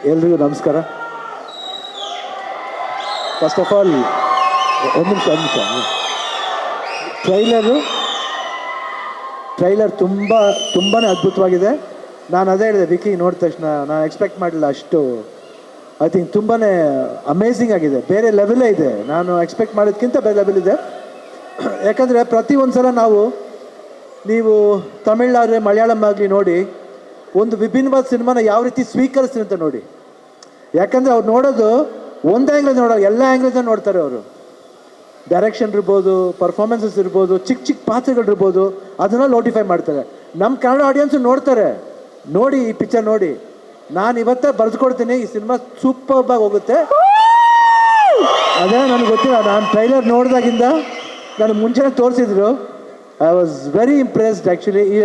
ಎಲ್ರಿಗೂ ನಮಸ್ಕಾರ. First of all ಒಂದು ನಿಮಿಷ ಟ್ರೈಲರ್ ತುಂಬಾ ಅದ್ಭುತವಾಗಿದೆ. ನಾನು ಅದೇ ಹೇಳಿದೆ ವಿಕಿ ನೋಡಿದ ತಕ್ಷಣ, ನಾನು ಎಕ್ಸ್ಪೆಕ್ಟ್ ಮಾಡಲಿಲ್ಲ ಅಷ್ಟು. ಐ ಥಿಂಕ್ ತುಂಬಾ ಅಮೇಝಿಂಗ್ ಆಗಿದೆ, ಬೇರೆ ಲೆವೆಲೇ ಇದೆ. ನಾನು ಎಕ್ಸ್ಪೆಕ್ಟ್ ಮಾಡೋದಕ್ಕಿಂತ ಬೇರೆ ಲೆವೆಲ್ ಇದೆ. ಯಾಕಂದರೆ ಪ್ರತಿಯೊಂದು ಸಲ ನೀವು ತಮಿಳಾದರೆ ಮಲಯಾಳಂ ಆಗಲಿ ನೋಡಿ, ಒಂದು ವಿಭಿನ್ನವಾದ ಸಿನಿಮಾನ ಯಾವ ರೀತಿ ಸ್ವೀಕರಿಸ್ತೀನಿ ಅಂತ ನೋಡಿ. ಯಾಕಂದರೆ ಅವ್ರು ನೋಡೋದು ಒಂದು ಆ್ಯಂಗ್ಲಲ್ಲಿ ನೋಡೋದು, ಎಲ್ಲ ಆ್ಯಂಗ್ಲಲ್ಲಿ ನೋಡ್ತಾರೆ ಅವರು. ಡೈರೆಕ್ಷನ್ ಇರ್ಬೋದು, ಪರ್ಫಾರ್ಮೆನ್ಸಸ್ ಇರ್ಬೋದು, ಚಿಕ್ಕ ಚಿಕ್ಕ ಪಾತ್ರಗಳಿರ್ಬೋದು, ಅದನ್ನು ನೋಟಿಫೈ ಮಾಡ್ತಾರೆ. ನಮ್ಮ ಕನ್ನಡ ಆಡಿಯನ್ಸು ನೋಡ್ತಾರೆ. ನೋಡಿ ಈ ಪಿಕ್ಚರ್ ನೋಡಿ. ನಾನು ಇವತ್ತೇ ಬರೆದುಕೊಡ್ತೀನಿ, ಈ ಸಿನಿಮಾ ಸೂಪರ್ಬಾಗಿ ಹೋಗುತ್ತೆ. ಅದೇ ನನಗೆ ಗೊತ್ತಿಲ್ಲ, ನಾನು ಟ್ರೈಲರ್ ನೋಡಿದಾಗಿಂದ ನನಗೆ ಮುಂಚೆನೇ ತೋರಿಸಿದ್ರು. I was very impressed actually. ಈ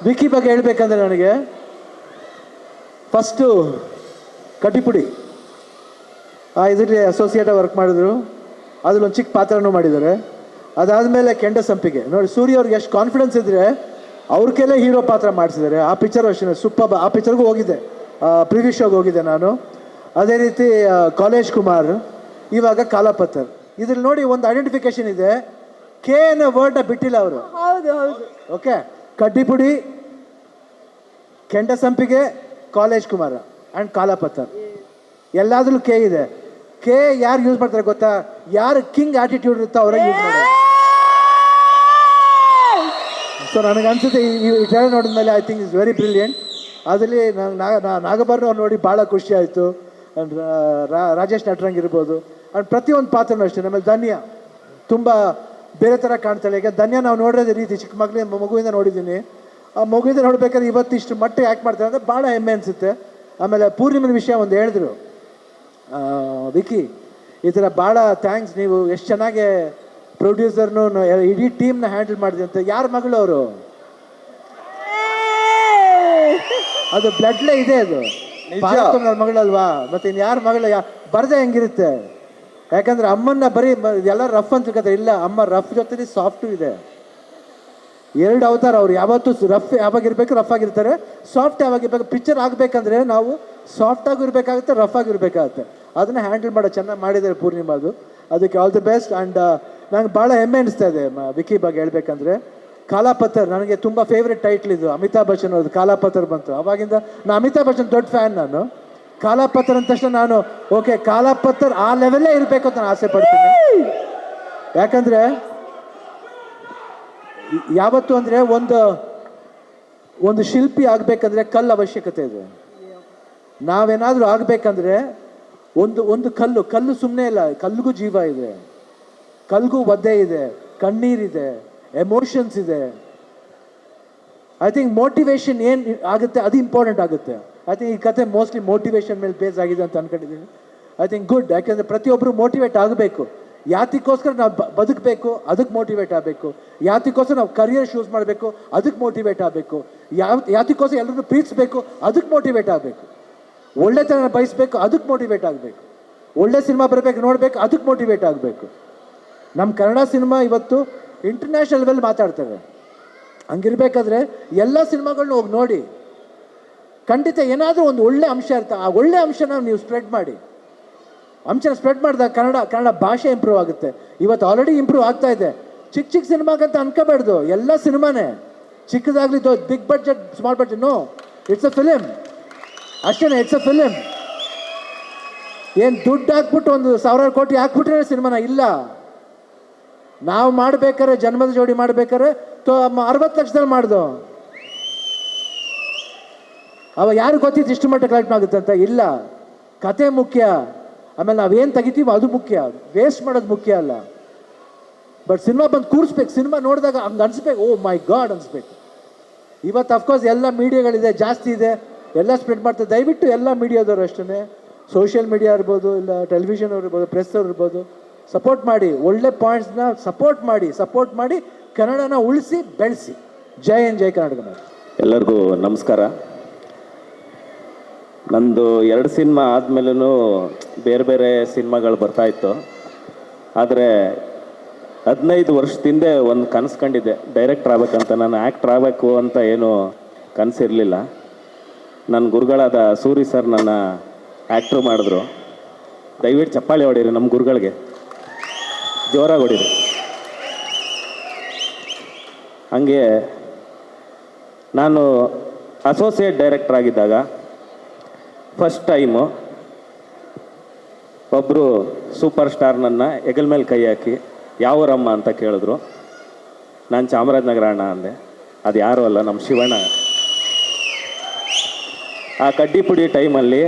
ವಿಕಿ ಬಗ್ಗೆ ಹೇಳ್ಬೇಕಂದ್ರೆ, ನನಗೆ ಫಸ್ಟು ಕಟಿಪುಡಿ ಇದರಲ್ಲಿ ಅಸೋಸಿಯೇಟಾಗಿ ವರ್ಕ್ ಮಾಡಿದ್ರು, ಅದರಲ್ಲೊಂದು ಚಿಕ್ಕ ಪಾತ್ರನೂ ಮಾಡಿದ್ದಾರೆ. ಅದಾದಮೇಲೆ ಕೆಂಡ ಸಂಪಿಗೆ ನೋಡಿ, ಸೂರ್ಯ ಅವ್ರಿಗೆ ಎಷ್ಟು ಕಾನ್ಫಿಡೆನ್ಸ್ ಇದ್ದರೆ ಅವ್ರ ಕೈಲೇ ಹೀರೋ ಪಾತ್ರ ಮಾಡಿಸಿದ್ದಾರೆ. ಆ ಪಿಕ್ಚರ್ ಅಷ್ಟೇ ಸೂಪರ್. ಆ ಪಿಕ್ಚರ್ಗೂ ಹೋಗಿದ್ದೆ, ಪ್ರಿವ್ಯೂ ಶೋಗೆ ಹೋಗಿದ್ದೆ ನಾನು. ಅದೇ ರೀತಿ ಕಾಲೇಜ್ ಕುಮಾರ್, ಇವಾಗ ಕಾಲಾಪತ್ತರ್. ಇದ್ರಲ್ಲಿ ನೋಡಿ ಒಂದು ಐಡೆಂಟಿಫಿಕೇಶನ್ ಇದೆ, ಕೆ ಅನ್ನೋ ವರ್ಡ್ನ ಬಿಟ್ಟಿಲ್ಲ ಅವರು. ಹೌದು ಹೌದು. ಓಕೆ, ಕಡ್ಡಿಪುಡಿ, ಕೆಂಡ ಸಂಪಿಗೆ, ಕಾಲೇಜ್ ಕುಮಾರ್ ಆ್ಯಂಡ್ ಕಾಲಾಪತ್ತರ್, ಎಲ್ಲಾದ್ರೂ ಕೆ ಇದೆ. ಕೆ ಯಾರು ಯೂಸ್ ಮಾಡ್ತಾರೆ ಗೊತ್ತಾ? ಯಾರು ಕಿಂಗ್ ಆಟಿಟ್ಯೂಡ್ ಇರುತ್ತೋ ಅವರೇ ಯೂಸ್ ಮಾಡ್ತಾರೆ. ಸೊ ನನಗೆ ಅನ್ಸುತ್ತೆ ಈ ಟ್ರೈಲರ್ ನೋಡಿದ್ಮೇಲೆ I think is very brilliant. ಅದರಲ್ಲಿ ನಾಗಭರಣ ಅವ್ರು ನೋಡಿ ಭಾಳ ಖುಷಿ ಆಯಿತು. ಆ್ಯಂಡ್ ರಾಜೇಶ್ ನಟರಂಗ್ ಇರ್ಬೋದು, ಆ್ಯಂಡ್ ಪ್ರತಿಯೊಂದು ಪಾತ್ರನೂ ಅಷ್ಟೇ. ಆಮೇಲೆ ಧನ್ಯ ತುಂಬ ಬೇರೆ ಥರ ಕಾಣ್ತಾಳೆ. ಈಗ ಧನ್ಯ ನಾವು ನೋಡೋದೇ ರೀತಿ ಚಿಕ್ಕ ಮಗುವಿಂದ ನೋಡಿದ್ದೀನಿ. ಆ ಮಗುವಿಂದ ನೋಡ್ಬೇಕಾದ್ರೆ ಇವತ್ತು ಇಷ್ಟು ಮಟ್ಟಿಗೆ ಆ್ಯಕ್ಟ್ ಮಾಡ್ತಾರೆ ಅಂದರೆ ಭಾಳ ಹೆಮ್ಮೆ ಅನಿಸುತ್ತೆ. ಆಮೇಲೆ ಪೂರ್ಣಿಮನ ವಿಷಯ ಒಂದು ಹೇಳಿದ್ರು ವಿಕಿ, ಈ ಥರ ಭಾಳ ಥ್ಯಾಂಕ್ಸ್, ನೀವು ಎಷ್ಟು ಚೆನ್ನಾಗಿ ಪ್ರೊಡ್ಯೂಸರ್ನು ಇಡೀ ಟೀಮ್ನ ಹ್ಯಾಂಡಲ್ ಮಾಡಿದೆ ಅಂತ. ಯಾರ ಮಗಳು ಅವರು? ಅದು ಬ್ಲಡ್ಲೇ ಇದೆ, ಅದು ನನ್ನ ಮಗಳಲ್ವಾ? ಮತ್ತೆ ಇನ್ನು ಯಾರ ಮಗಳು? ಬರದೆ ಹೆಂಗಿರುತ್ತೆ? ಯಾಕಂದ್ರೆ ಅಮ್ಮನ್ನ ಬರೀ ಎಲ್ಲ ರಫ್ ಅಂತ ತಿಳ್ಕೊತಾರೆ. ಇಲ್ಲ, ಅಮ್ಮ ರಫ್ ಜೊತೆ ಸಾಫ್ಟು ಇದೆ. ಎರಡು ಅವತಾರ. ಅವ್ರು ಯಾವತ್ತೂ ರಫ್ ಯಾವಾಗಿರ್ಬೇಕು ರಫ್ ಆಗಿರ್ತಾರೆ, ಸಾಫ್ಟ್ ಯಾವಾಗಿರ್ಬೇಕು. ಪಿಕ್ಚರ್ ಆಗಬೇಕಂದ್ರೆ ನಾವು ಸಾಫ್ಟ್ ಆಗಿ ಇರಬೇಕಾಗುತ್ತೆ, ರಫ್ ಆಗಿರಬೇಕಾಗುತ್ತೆ. ಅದನ್ನು ಹ್ಯಾಂಡಲ್ ಮಾಡೋ ಚೆನ್ನಾಗಿ ಮಾಡಿದ್ದಾರೆ ಪೂರ್ಣಿಮಾದು. ಅದಕ್ಕೆ ಆಲ್ ದಿ ಬೆಸ್ಟ್. ಆ್ಯಂಡ್ ನಂಗೆ ಭಾಳ ಹೆಮ್ಮೆ ಅನಿಸ್ತಾ ಇದೆ ವಿಕಿ ಬಗ್ಗೆ ಹೇಳ್ಬೇಕಂದ್ರೆ. ಕಾಲಾಪತ್ತರ್ ನನಗೆ ತುಂಬ ಫೇವ್ರೆಟ್ ಟೈಟ್ಲ್ ಇದು. ಅಮಿತಾಬ್ ಬಚ್ಚನ್ ಅವ್ರದ್ದು ಕಾಲಾಪತ್ತರ್ ಬಂತು. ಅವಾಗಿಂದ ನಾನು ಅಮಿತಾಬ್ ಬಚ್ಚನ್ ದೊಡ್ಡ ಫ್ಯಾನ್. ನಾನು ಕಾಲಾಪತ್ತರ್ ಅಂದ ತಕ್ಷಣ ನಾನು ಓಕೆ, ಕಾಲಾಪತ್ತರ್ ಆ ಲೆವೆಲ್ಲೇ ಇರಬೇಕು ಅಂತ ನಾನು ಆಸೆ ಪಡ್ತೀನಿ. ಯಾಕಂದರೆ ಯಾವತ್ತು ಅಂದರೆ ಒಂದು ಶಿಲ್ಪಿ ಆಗಬೇಕಂದ್ರೆ ಕಲ್ಲು ಅವಶ್ಯಕತೆ ಇದೆ. ನಾವೇನಾದರೂ ಆಗಬೇಕಂದ್ರೆ ಒಂದು ಕಲ್ಲು ಸುಮ್ಮನೆ ಇಲ್ಲ, ಕಲ್ಲಿಗೂ ಜೀವ ಇದೆ, ಕಲ್ಗೂ ಒದ್ದೆ ಇದೆ, ಕಣ್ಣೀರಿದೆ, ಎಮೋಷನ್ಸ್ ಇದೆ. ಐ ಥಿಂಕ್ ಮೋಟಿವೇಶನ್ ಏನು ಆಗುತ್ತೆ ಅದು ಇಂಪಾರ್ಟೆಂಟ್ ಆಗುತ್ತೆ. ಐ ಥಿಂಕ್ ಈ ಕತೆ ಮೋಸ್ಟ್ಲಿ ಮೋಟಿವೇಶನ್ ಮೇಲೆ ಬೇಸ್ ಆಗಿದೆ ಅಂತ ಅಂದ್ಕೊಂಡಿದ್ದೀನಿ. I think good. ಯಾಕೆಂದರೆ ಪ್ರತಿಯೊಬ್ಬರು ಮೋಟಿವೇಟ್ ಆಗಬೇಕು. ಯಾತಿಗೋಸ್ಕರ ನಾವು ಬದುಕಬೇಕು, ಅದಕ್ಕೆ ಮೋಟಿವೇಟ್ ಆಗಬೇಕು. ಯಾತಿಗೋಸ್ಕರ ನಾವು ಕರಿಯರ್ ಚೂಸ್ ಮಾಡಬೇಕು, ಅದಕ್ಕೆ ಮೋಟಿವೇಟ್ ಆಗಬೇಕು. ಯಾತಿಗೋಸ್ಕರ ಎಲ್ಲರೂ ಪ್ರೀತಿಸಬೇಕು, ಅದಕ್ಕೆ ಮೋಟಿವೇಟ್ ಆಗಬೇಕು. ಒಳ್ಳೆತನ ಬಯಸಬೇಕು, ಅದಕ್ಕೆ ಮೋಟಿವೇಟ್ ಆಗಬೇಕು. ಒಳ್ಳೆ ಸಿನಿಮಾ ಬರಬೇಕು, ನೋಡಬೇಕು, ಅದಕ್ಕೆ ಮೋಟಿವೇಟ್ ಆಗಬೇಕು. ನಮ್ಮ ಕನ್ನಡ ಸಿನಿಮಾ ಇವತ್ತು ಇಂಟರ್ನ್ಯಾಷನಲ್ ಲೆವೆಲ್ ಮಾತಾಡ್ತೇವೆ. ಹಂಗಿರ್ಬೇಕಾದ್ರೆ ಎಲ್ಲ ಸಿನಿಮಾಗಳನ್ನ ಹೋಗಿ ನೋಡಿ. ಖಂಡಿತ ಏನಾದರೂ ಒಂದು ಒಳ್ಳೆ ಅಂಶ ಇರುತ್ತೆ, ಆ ಒಳ್ಳೆ ಅಂಶನ ನೀವು ಸ್ಪ್ರೆಡ್ ಮಾಡಿ. ಅಂಶನ ಸ್ಪ್ರೆಡ್ ಮಾಡಿದಾಗ ಕನ್ನಡ ಭಾಷೆ ಇಂಪ್ರೂವ್ ಆಗುತ್ತೆ. ಇವತ್ತು ಆಲ್ರೆಡಿ ಇಂಪ್ರೂವ್ ಆಗ್ತಾ ಇದೆ. ಚಿಕ್ಕ ಸಿನಿಮಾಗಂತ ಅನ್ಕೋಬಾರ್ದು, ಎಲ್ಲ ಸಿನಿಮಾನೇ ಚಿಕ್ಕದಾಗಲಿ, big budget, small budget, no, it's a film ಅಷ್ಟೇ. It's a film. ಏನು ದುಡ್ಡು ಹಾಕ್ಬಿಟ್ಟು 1,000 ಕೋಟಿ ಹಾಕ್ಬಿಟ್ರೆ ಸಿನಿಮಾನ ಇಲ್ಲ. ನಾವು ಮಾಡ್ಬೇಕಾರೆ, ಜನ್ಮದ ಜೋಡಿ ಮಾಡ್ಬೇಕಾರೆ 60 ಲಕ್ಷದಲ್ಲಿ ಮಾಡ್ದು. ಅವಾಗ ಯಾರು ಗೊತ್ತಿತ್ತು ಇಷ್ಟು ಮಟ್ಟ ಕಲೆಕ್ಟ್ ಆಗುತ್ತೆ ಅಂತ? ಇಲ್ಲ. ಕತೆ ಮುಖ್ಯ, ಆಮೇಲೆ ನಾವೇನು ತೆಗಿತೀವೋ ಅದು ಮುಖ್ಯ, ವೇಸ್ಟ್ ಮಾಡೋದು ಮುಖ್ಯ ಅಲ್ಲ. ಬಟ್ ಸಿನಿಮಾ ಬಂದು ಕೂರಿಸ್ಬೇಕು. ಸಿನಿಮಾ ನೋಡಿದಾಗ ಹಂಗೆ ಅನಿಸ್ಬೇಕು, ಓ ಮೈ ಗಾಡ್ ಅನಿಸ್ಬೇಕು. ಇವತ್ತು ಅಫ್ಕೋರ್ಸ್ ಎಲ್ಲ ಮೀಡಿಯಾಗಳಿದೆ, ಜಾಸ್ತಿ ಇದೆ, ಎಲ್ಲ ಸ್ಪ್ರೆಡ್ ಮಾಡ್ತಾರೆ. ದಯವಿಟ್ಟು ಎಲ್ಲ ಮೀಡಿಯಾದವರು ಅಷ್ಟೇ, ಸೋಷಿಯಲ್ ಮೀಡಿಯಾ ಇರ್ಬೋದು, ಇಲ್ಲ ಟೆಲಿವಿಷನ್ ಅವ್ರು ಇರ್ಬೋದು, ಪ್ರೆಸ್ ಅವ್ರು ಇರ್ಬೋದು, ಸಪೋರ್ಟ್ ಮಾಡಿ. ಒಳ್ಳೆ ಪಾಯಿಂಟ್ಸ್ನ ಸಪೋರ್ಟ್ ಮಾಡಿ ಕನ್ನಡನ ಉಳಿಸಿ ಬೆಳೆಸಿ. ಜೈ ಹಿಂದ್, ಜೈ ಕರ್ನಾಟಕ. ಎಲ್ಲರಿಗೂ ನಮಸ್ಕಾರ. ನಂದು 2 ಸಿನಿಮಾ ಆದಮೇಲೂ ಬೇರೆ ಬೇರೆ ಸಿನಿಮಾಗಳು ಬರ್ತಾಯಿತ್ತು. ಆದರೆ 15 ವರ್ಷದಿಂದ ಒಂದು ಕನಸು ಕಂಡಿದ್ದೆ, ಡೈರೆಕ್ಟ್ರ್ ಆಗಬೇಕಂತ. ನಾನು ಆ್ಯಕ್ಟ್ರ್ ಆಗಬೇಕು ಅಂತ ಏನು ಕನಸಿರಲಿಲ್ಲ. ನನ್ನ ಗುರುಗಳಾದ ಸೂರಿ ಸರ್ ನನ್ನ ಆ್ಯಕ್ಟ್ರು ಮಾಡಿದ್ರು. ದಯವಿಟ್ಟು ಚಪ್ಪಾಳಿ ಹೊಡೀರಿ ನಮ್ಮ ಗುರುಗಳಿಗೆ, ಜೋರಾಗಿ ಹೊಡೀರಿ. ಹಂಗೆ ನಾನು ಅಸೋಸಿಯೇಟ್ ಡೈರೆಕ್ಟರ್ ಆಗಿದ್ದಾಗ ಫಸ್ಟ್ ಟೈಮು ಒಬ್ಬರು ಸೂಪರ್ ಸ್ಟಾರ್ ನನ್ನ ಹೆಗಲ ಮೇಲೆ ಕೈ ಹಾಕಿ ಯಾವೂರಮ್ಮ ಅಂತ ಕೇಳಿದ್ರು. ನಾನು ಚಾಮರಾಜನಗರ ಅಣ್ಣ ಅಂದೆ. ಅದು ಯಾರೂ ಅಲ್ಲ, ನಮ್ಮ ಶಿವಣ್ಣ. ಆ ಕಡ್ಡಿಪುಡಿ ಟೈಮಲ್ಲಿ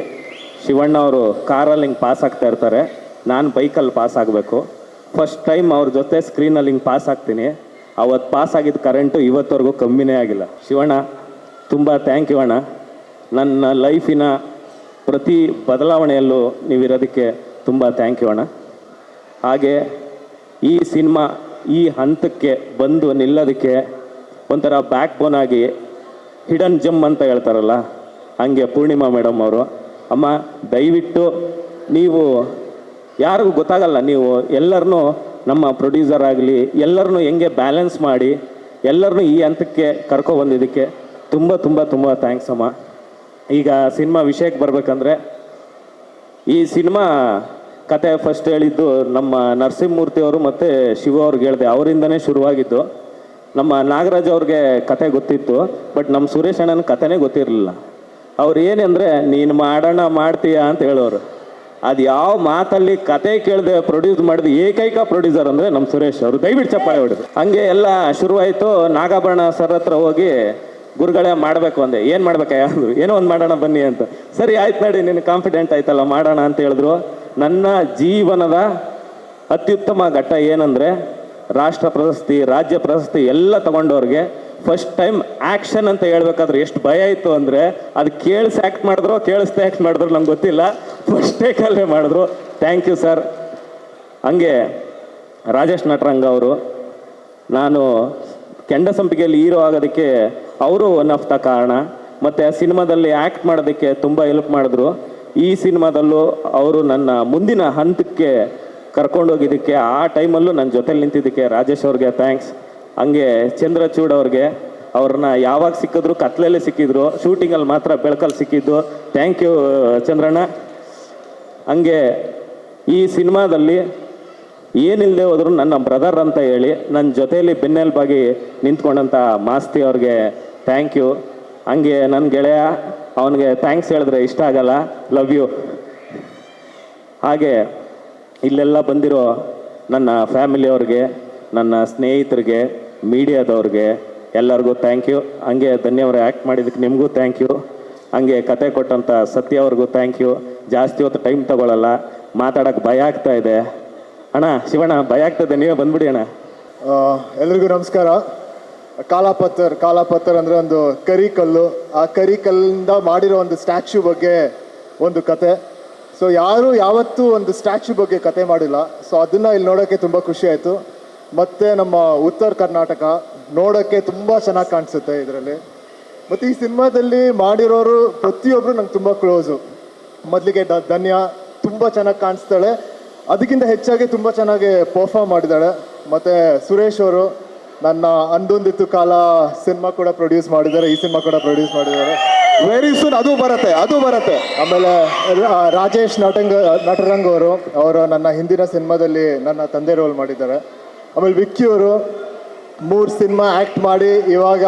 ಶಿವಣ್ಣ ಅವರು ಕಾರಲ್ಲಿ ಹಿಂಗೆ ಪಾಸ್ ಆಗ್ತಾ ಇರ್ತಾರೆ, ನಾನು ಬೈಕಲ್ಲಿ ಪಾಸ್ ಆಗಬೇಕು. ಫಸ್ಟ್ ಟೈಮ್ ಅವ್ರ ಜೊತೆ ಸ್ಕ್ರೀನಲ್ಲಿ ಹಿಂಗೆ ಪಾಸ್ ಆಗ್ತೀನಿ. ಅವತ್ತು ಪಾಸ್ ಆಗಿದ್ದ ಕರೆಂಟು ಇವತ್ತವರೆಗೂ ಕಮ್ಮಿನೇ ಆಗಿಲ್ಲ. ಶಿವಣ್ಣ ತುಂಬ ಥ್ಯಾಂಕ್ ಯು ಅಣ್ಣ. ನನ್ನ ಲೈಫಿನ ಪ್ರತಿ ಬದಲಾವಣೆಯಲ್ಲೂ ನೀವಿರೋದಕ್ಕೆ ತುಂಬ ಥ್ಯಾಂಕ್ ಯು ಅಣ್ಣ. ಹಾಗೆ ಈ ಸಿನಿಮಾ ಈ ಹಂತಕ್ಕೆ ಬಂದು ನಿಲ್ಲೋದಕ್ಕೆ ಒಂಥರ ಬ್ಯಾಕ್ ಬೋನ್ ಆಗಿ ಹಿಡನ್ ಜಮ್ ಅಂತ ಹೇಳ್ತಾರಲ್ಲ, ಹಂಗೆ ಪೂರ್ಣಿಮಾ ಮೇಡಮ್ ಅವರು. ಅಮ್ಮ ದಯವಿಟ್ಟು ನೀವು ಯಾರಿಗೂ ಗೊತ್ತಾಗಲ್ಲ, ನೀವು ಎಲ್ಲರನ್ನೂ ನಮ್ಮ ಪ್ರೊಡ್ಯೂಸರ್ ಆಗಲಿ ಎಲ್ಲರನ್ನೂ ಹೆಂಗೆ ಬ್ಯಾಲೆನ್ಸ್ ಮಾಡಿ ಎಲ್ಲರನ್ನೂ ಈ ಹಂತಕ್ಕೆ ಕರ್ಕೊಬಂದಿದ್ದಕ್ಕೆ ತುಂಬ ತುಂಬ ತುಂಬ ಥ್ಯಾಂಕ್ಸ್ ಅಮ್ಮ. ಈಗ ಸಿನಿಮಾ ವಿಷಯಕ್ಕೆ ಬರಬೇಕಂದ್ರೆ, ಈ ಸಿನಿಮಾ ಕತೆ ಫಸ್ಟ್ ಹೇಳಿದ್ದು ನಮ್ಮ ನರಸಿಂಹಮೂರ್ತಿ ಅವರು ಮತ್ತು ಶಿವ ಅವ್ರಿಗೆ ಹೇಳಿದೆ, ಅವರಿಂದನೇ ಶುರುವಾಗಿದ್ದು. ನಮ್ಮ ನಾಗರಾಜ್ ಅವ್ರಿಗೆ ಕತೆ ಗೊತ್ತಿತ್ತು, ಬಟ್ ನಮ್ಮ ಸುರೇಶ್ ಅಣ್ಣನ ಕತೆನೇ ಗೊತ್ತಿರಲಿಲ್ಲ. ಅವ್ರು ಏನಂದರೆ ನೀನು ಮಾಡೋಣ ಮಾಡ್ತೀಯಾ ಅಂತ ಹೇಳೋರು. ಅದು ಯಾವ ಮಾತಲ್ಲಿ ಕತೆ ಕೇಳದೆ ಪ್ರೊಡ್ಯೂಸ್ ಮಾಡಿದ ಏಕೈಕ ಪ್ರೊಡ್ಯೂಸರ್ ಅಂದರೆ ನಮ್ಮ ಸುರೇಶ್ ಅವರು. ದಯವಿಟ್ಟು ಚಪ್ಪಾಳೆ ಹೊಡೆದು. ಹಂಗೆ ಎಲ್ಲ ಶುರುವಾಯಿತು. ನಾಗಾಭರಣ ಸರ್ ಹತ್ರ ಹೋಗಿ ಗುರುಗಳೇ ಮಾಡಬೇಕು ಅಂದೆ. ಏನು ಮಾಡ್ಬೇಕಾ ಅಂದರು. ಏನೋ ಒಂದು ಮಾಡೋಣ ಬನ್ನಿ ಅಂತ. ಸರಿ ಆಯ್ತು ನಡಿ, ನೀನು ಕಾನ್ಫಿಡೆಂಟ್ ಆಯ್ತಲ್ಲ ಮಾಡೋಣ ಅಂತ ಹೇಳಿದ್ರು. ನನ್ನ ಜೀವನದ ಅತ್ಯುತ್ತಮ ಘಟ್ಟ ಏನಂದರೆ, ರಾಷ್ಟ್ರ ಪ್ರಶಸ್ತಿ ರಾಜ್ಯ ಪ್ರಶಸ್ತಿ ಎಲ್ಲ ತಗೊಂಡವ್ರಿಗೆ ಫಸ್ಟ್ ಟೈಮ್ ಆ್ಯಕ್ಷನ್ ಅಂತ ಹೇಳ್ಬೇಕಾದ್ರೆ ಎಷ್ಟು ಭಯ ಇತ್ತು ಅಂದರೆ, ಅದು ಕೇಳಿಸಿ ಆ್ಯಕ್ಟ್ ಮಾಡಿದ್ರು ಕೇಳಿಸ್ದೆ ಆ್ಯಕ್ಟ್ ಮಾಡಿದ್ರು ನಂಗೆ ಗೊತ್ತಿಲ್ಲ, ಫಸ್ಟ್ ಟೇಕಲ್ಲೇ ಮಾಡಿದ್ರು. Thank you sir. ಹಂಗೆ ರಾಜೇಶ್ ನಟರಂಗ ಅವರು, ನಾನು ಕೆಂಡ ಸಂಪಿಗೆಯಲ್ಲಿ ಹೀರೋ ಆಗೋದಕ್ಕೆ ಅವರು ಒನ್ ಆಫ್ ದ ಕಾರಣ. ಮತ್ತು ಆ ಸಿನಿಮಾದಲ್ಲಿ ಆ್ಯಕ್ಟ್ ಮಾಡೋದಕ್ಕೆ ತುಂಬ ಹೆಲ್ಪ್ ಮಾಡಿದ್ರು. ಈ ಸಿನಿಮಾದಲ್ಲೂ ಅವರು ನನ್ನ ಮುಂದಿನ ಹಂತಕ್ಕೆ ಕರ್ಕೊಂಡೋಗಿದ್ದಕ್ಕೆ, ಆ ಟೈಮಲ್ಲೂ ನನ್ನ ಜೊತೆಲಿ ನಿಂತಿದ್ದಕ್ಕೆ ರಾಜೇಶ್ ಅವ್ರಿಗೆ ಥ್ಯಾಂಕ್ಸ್. ಹಂಗೆ ಚಂದ್ರಚೂಡ್ ಅವ್ರಿಗೆ, ಅವ್ರನ್ನ ಯಾವಾಗ ಸಿಕ್ಕಿದ್ರು ಕತ್ಲಲ್ಲೇ ಸಿಕ್ಕಿದ್ರು, ಶೂಟಿಂಗಲ್ಲಿ ಮಾತ್ರ ಬೆಳಕಲ್ಲಿ ಸಿಕ್ಕಿದ್ದು. Thank you Chandranna. ಹಂಗೆ ಈ ಸಿನಿಮಾದಲ್ಲಿ ಏನಿಲ್ಲದೆ ಹೋದ್ರು ನನ್ನ ಬ್ರದರ್ ಅಂತ ಹೇಳಿ ನನ್ನ ಜೊತೆಯಲ್ಲಿ ಬೆನ್ನೆಲುಬಾಗಿ ನಿಂತ್ಕೊಂಡಂಥ ಮಾಸ್ತಿ ಅವ್ರಿಗೆ ಥ್ಯಾಂಕ್ ಯು. ಹಂಗೆ ನನ್ನ ಗೆಳೆಯ, ಅವನಿಗೆ ಥ್ಯಾಂಕ್ಸ್ ಹೇಳಿದ್ರೆ ಇಷ್ಟ ಆಗಲ್ಲ, ಲವ್ ಯು. ಹಾಗೆ ಇಲ್ಲೆಲ್ಲ ಬಂದಿರೋ ನನ್ನ ಫ್ಯಾಮಿಲಿಯವ್ರಿಗೆ, ನನ್ನ ಸ್ನೇಹಿತರಿಗೆ, ಮೀಡಿಯಾದವ್ರಿಗೆ ಎಲ್ಲರಿಗೂ ಥ್ಯಾಂಕ್ ಯು. ಹಂಗೆ ಧನ್ಯವಾದ ಆ್ಯಕ್ಟ್ ಮಾಡಿದ್ದಕ್ಕೆ ನಿಮಗೂ ಥ್ಯಾಂಕ್ ಯು. ಹಂಗೆ ಕತೆ ಕೊಟ್ಟಂಥ ಸತ್ಯ ಅವ್ರಿಗೂ ಥ್ಯಾಂಕ್ ಯು. ಜಾಸ್ತಿ ಹೊತ್ತು ಟೈಮ್ ತಗೊಳ್ಳಲ್ಲ, ಮಾತಾಡೋಕ್ಕೆ ಭಯ ಆಗ್ತಾ ಇದೆ. ಅಣ್ಣ ಶಿವಣ್ಣ ಭಯ ಆಗ್ತದೆ, ನೀವೇ ಬಂದ್ಬಿಡಿ ಅಣ್ಣ. ಎಲ್ರಿಗೂ ನಮಸ್ಕಾರ. ಕಾಲಾಪತ್ತರ್ ಅಂದರೆ ಒಂದು ಕರಿಕಲ್ಲು. ಆ ಕರಿಕಲ್ಲಿಂದ ಮಾಡಿರೋ ಒಂದು ಸ್ಟ್ಯಾಚ್ಯೂ ಬಗ್ಗೆ ಒಂದು ಕತೆ. ಸೊ ಯಾರು ಯಾವತ್ತೂ ಒಂದು ಸ್ಟ್ಯಾಚ್ಯೂ ಬಗ್ಗೆ ಕತೆ ಮಾಡಿಲ್ಲ. ಸೊ ಅದನ್ನು ಇಲ್ಲಿ ನೋಡೋಕ್ಕೆ ತುಂಬ ಖುಷಿ ಆಯಿತು. ಮತ್ತು ನಮ್ಮ ಉತ್ತರ ಕರ್ನಾಟಕ ನೋಡೋಕ್ಕೆ ತುಂಬ ಚೆನ್ನಾಗಿ ಕಾಣಿಸುತ್ತೆ ಇದರಲ್ಲಿ. ಮತ್ತು ಈ ಸಿನಿಮಾದಲ್ಲಿ ಮಾಡಿರೋರು ಪ್ರತಿಯೊಬ್ಬರು ನಂಗೆ ತುಂಬ ಕ್ಲೋಸು. ಮೊದಲಿಗೆ ಧನ್ಯ ತುಂಬ ಚೆನ್ನಾಗಿ ಕಾಣಿಸ್ತಾಳೆ, ಅದಕ್ಕಿಂತ ಹೆಚ್ಚಾಗಿ ತುಂಬ ಚೆನ್ನಾಗಿ ಪರ್ಫಾರ್ಮ್ ಮಾಡಿದ್ದಾಳೆ. ಮತ್ತು ಸುರೇಶ್ ಅವರು ನನ್ನ ಅಂದೊಂದಿತ್ತು ಕಾಲ ಸಿನಿಮಾ ಕೂಡ ಪ್ರೊಡ್ಯೂಸ್ ಮಾಡಿದ್ದಾರೆ, ಈ ಸಿನಿಮಾ ಕೂಡ ಪ್ರೊಡ್ಯೂಸ್ ಮಾಡಿದ್ದಾರೆ. ವೆರಿ ಸೂನ್ ಅದು ಬರುತ್ತೆ. ಆಮೇಲೆ ರಾಜೇಶ್ ನಟರಂಗ್ ಅವರು ನನ್ನ ಹಿಂದಿನ ಸಿನಿಮಾದಲ್ಲಿ ನನ್ನ ತಂದೆ ರೋಲ್ ಮಾಡಿದ್ದಾರೆ. ಆಮೇಲೆ ವಿಕ್ಕಿ ಅವರು 3 ಸಿನಿಮಾ ಆ್ಯಕ್ಟ್ ಮಾಡಿ ಇವಾಗ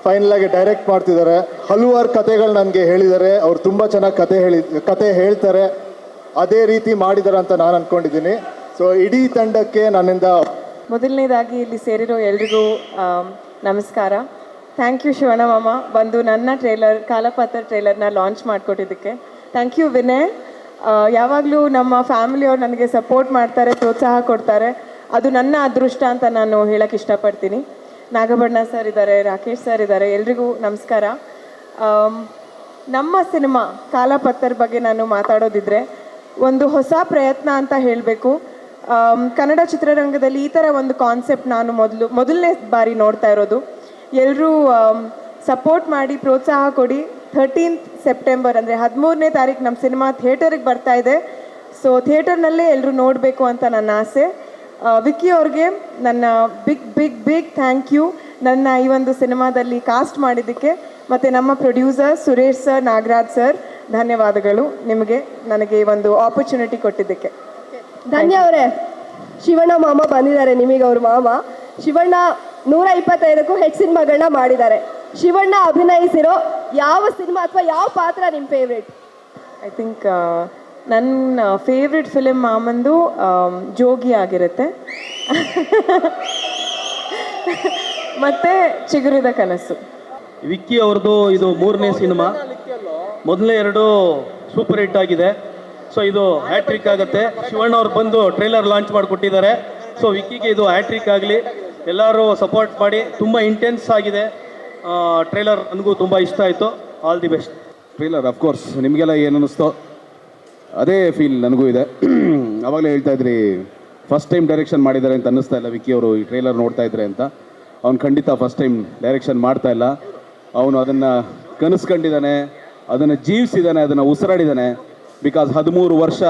ಫೈನಲಾಗಿ ಡೈರೆಕ್ಟ್ ಮಾಡ್ತಿದ್ದಾರೆ. ಹಲವಾರು ಕತೆಗಳು ನನಗೆ ಹೇಳಿದ್ದಾರೆ. ಅವ್ರು ತುಂಬ ಚೆನ್ನಾಗಿ ಕತೆ ಹೇಳ್ತಾರೆ, ಅದೇ ರೀತಿ ಮಾಡಿದ್ದಾರೆ ಅಂತ ನಾನು ಅಂದ್ಕೊಂಡಿದ್ದೀನಿ. ಸೊ ಇಡೀ ತಂಡಕ್ಕೆ ನನ್ನಿಂದ ಮೊದಲನೇದಾಗಿ ಇಲ್ಲಿ ಸೇರಿರೋ ಎಲ್ರಿಗೂ ನಮಸ್ಕಾರ. ಥ್ಯಾಂಕ್ ಯು ಶಿವಣ್ಣ ಮಾಮ, ಬಂದು ನನ್ನ ಕಾಲಾಪತ್ತರ್ ಟ್ರೇಲರ್ನ ಲಾಂಚ್ ಮಾಡಿಕೊಟ್ಟಿದ್ದಕ್ಕೆ. Thank you Vinay. ಯಾವಾಗಲೂ ನಮ್ಮ ಫ್ಯಾಮಿಲಿಯವ್ರು ನನಗೆ ಸಪೋರ್ಟ್ ಮಾಡ್ತಾರೆ, ಪ್ರೋತ್ಸಾಹ ಕೊಡ್ತಾರೆ, ಅದು ನನ್ನ ಅದೃಷ್ಟ ಅಂತ ನಾನು ಹೇಳೋಕ್ಕೆ ಇಷ್ಟಪಡ್ತೀನಿ. ನಾಗಭರಣ ಸರ್ ಇದ್ದಾರೆ, ರಾಕೇಶ್ ಸರ್ ಇದ್ದಾರೆ, ಎಲ್ರಿಗೂ ನಮಸ್ಕಾರ. ನಮ್ಮ ಸಿನಿಮಾ ಕಾಲಾಪತ್ತರ್ ಬಗ್ಗೆ ನಾನು ಮಾತಾಡೋದಿದ್ರೆ ಒಂದು ಹೊಸ ಪ್ರಯತ್ನ ಅಂತ ಹೇಳಬೇಕು. ಕನ್ನಡ ಚಿತ್ರರಂಗದಲ್ಲಿ ಈ ಥರ ಒಂದು ಕಾನ್ಸೆಪ್ಟ್ ನಾನು ಮೊದಲನೇ ಬಾರಿ ನೋಡ್ತಾ ಇರೋದು. ಎಲ್ಲರೂ ಸಪೋರ್ಟ್ ಮಾಡಿ ಪ್ರೋತ್ಸಾಹ ಕೊಡಿ. 13th ಸೆಪ್ಟೆಂಬರ್ ಅಂದರೆ 13ನೇ ತಾರೀಕು ನಮ್ಮ ಸಿನಿಮಾ ಥಿಯೇಟರಿಗೆ ಬರ್ತಾ ಇದೆ. ಸೊ ಥಿಯೇಟರ್ನಲ್ಲೇ ಎಲ್ಲರೂ ನೋಡಬೇಕು ಅಂತ ನನ್ನ ಆಸೆ. ವಿಕ್ಕಿ ಅವ್ರಿಗೆ ನನ್ನ ಬಿಗ್ ಥ್ಯಾಂಕ್ ಯು, ನನ್ನ ಈ ಒಂದು ಸಿನಿಮಾದಲ್ಲಿ ಕಾಸ್ಟ್ ಮಾಡಿದ್ದಕ್ಕೆ. ಮತ್ತು ನಮ್ಮ producer Suresh sir, Nagaraj sir, ಧನ್ಯವಾದಗಳು ನಿಮಗೆ ನನಗೆ ಒಂದು ಆಪರ್ಚುನಿಟಿ ಕೊಟ್ಟಿದ್ದಕ್ಕೆ. ಧನ್ಯ ಅವರೇ, ಶಿವಣ್ಣ ಮಾಮ ಬಂದಿದ್ದಾರೆ, ನಿಮಗೆ ಅವ್ರ ಮಾಮ. ಶಿವಣ್ಣ 125ಕ್ಕೂ ಹೆಚ್ಚು ಸಿನಿಮಾಗಳನ್ನ ಮಾಡಿದ್ದಾರೆ. ಶಿವಣ್ಣ ಅಭಿನಯಿಸಿರೋ ಯಾವ ಸಿನಿಮಾ ಅಥವಾ ಯಾವ ಪಾತ್ರ ನಿಮ್ಮ ಫೇವ್ರೇಟ್? ಐ ಥಿಂಕ್ ನನ್ನ ಫೇವ್ರೆಟ್ ಫಿಲಿಮ್ ಮಾಮಂದು ಜೋಗಿ ಆಗಿರುತ್ತೆ. ಮತ್ತು ಚಿಗುರಿದ ಕನಸು. ವಿಕ್ಕಿ ಅವ್ರದ್ದು ಇದು 3ನೇ ಸಿನಿಮಾ. ಮೊದಲನೇ 2 ಸೂಪರ್ ಹಿಟ್ ಆಗಿದೆ. ಸೊ ಇದು ಹ್ಯಾಟ್ರಿಕ್ ಆಗುತ್ತೆ. ಶಿವಣ್ಣ ಅವ್ರು ಬಂದು ಟ್ರೈಲರ್ ಲಾಂಚ್ ಮಾಡಿಕೊಟ್ಟಿದ್ದಾರೆ. ಸೊ ವಿಕ್ಕಿಗೆ ಇದು ಹ್ಯಾಟ್ರಿಕ್ ಆಗಲಿ, ಎಲ್ಲರೂ ಸಪೋರ್ಟ್ ಮಾಡಿ. ತುಂಬ ಇಂಟೆನ್ಸ್ ಆಗಿದೆ ಟ್ರೈಲರ್, ನನಗೂ ತುಂಬ ಇಷ್ಟ ಆಯಿತು. All the best. Trailer of course ನಿಮಗೆಲ್ಲ ಏನು ಅನ್ನಿಸ್ತೋ ಅದೇ ಫೀಲ್ ನನಗೂ ಇದೆ. ಆವಾಗಲೇ ಹೇಳ್ತಾ ಇದ್ರಿ ಫಸ್ಟ್ ಟೈಮ್ ಡೈರೆಕ್ಷನ್ ಮಾಡಿದ್ದಾರೆ ಅಂತ ಅನ್ನಿಸ್ತಾ ಇಲ್ಲ ವಿಕ್ಕಿ ಅವರು ಈ ಟ್ರೈಲರ್ ನೋಡ್ತಾ ಇದ್ರೆ ಅಂತ. ಅವ್ನು ಖಂಡಿತ ಫಸ್ಟ್ ಟೈಮ್ ಡೈರೆಕ್ಷನ್ ಮಾಡ್ತಾ ಇಲ್ಲ. ಅವನು ಅದನ್ನು ಕನಸ್ಕೊಂಡಿದ್ದಾನೆ, ಅದನ್ನು ಜೀವಿಸಿದ್ದಾನೆ, ಅದನ್ನು ಉಸಿರಾಡಿದ್ದಾನೆ. ಬಿಕಾಸ್ 13 ವರ್ಷ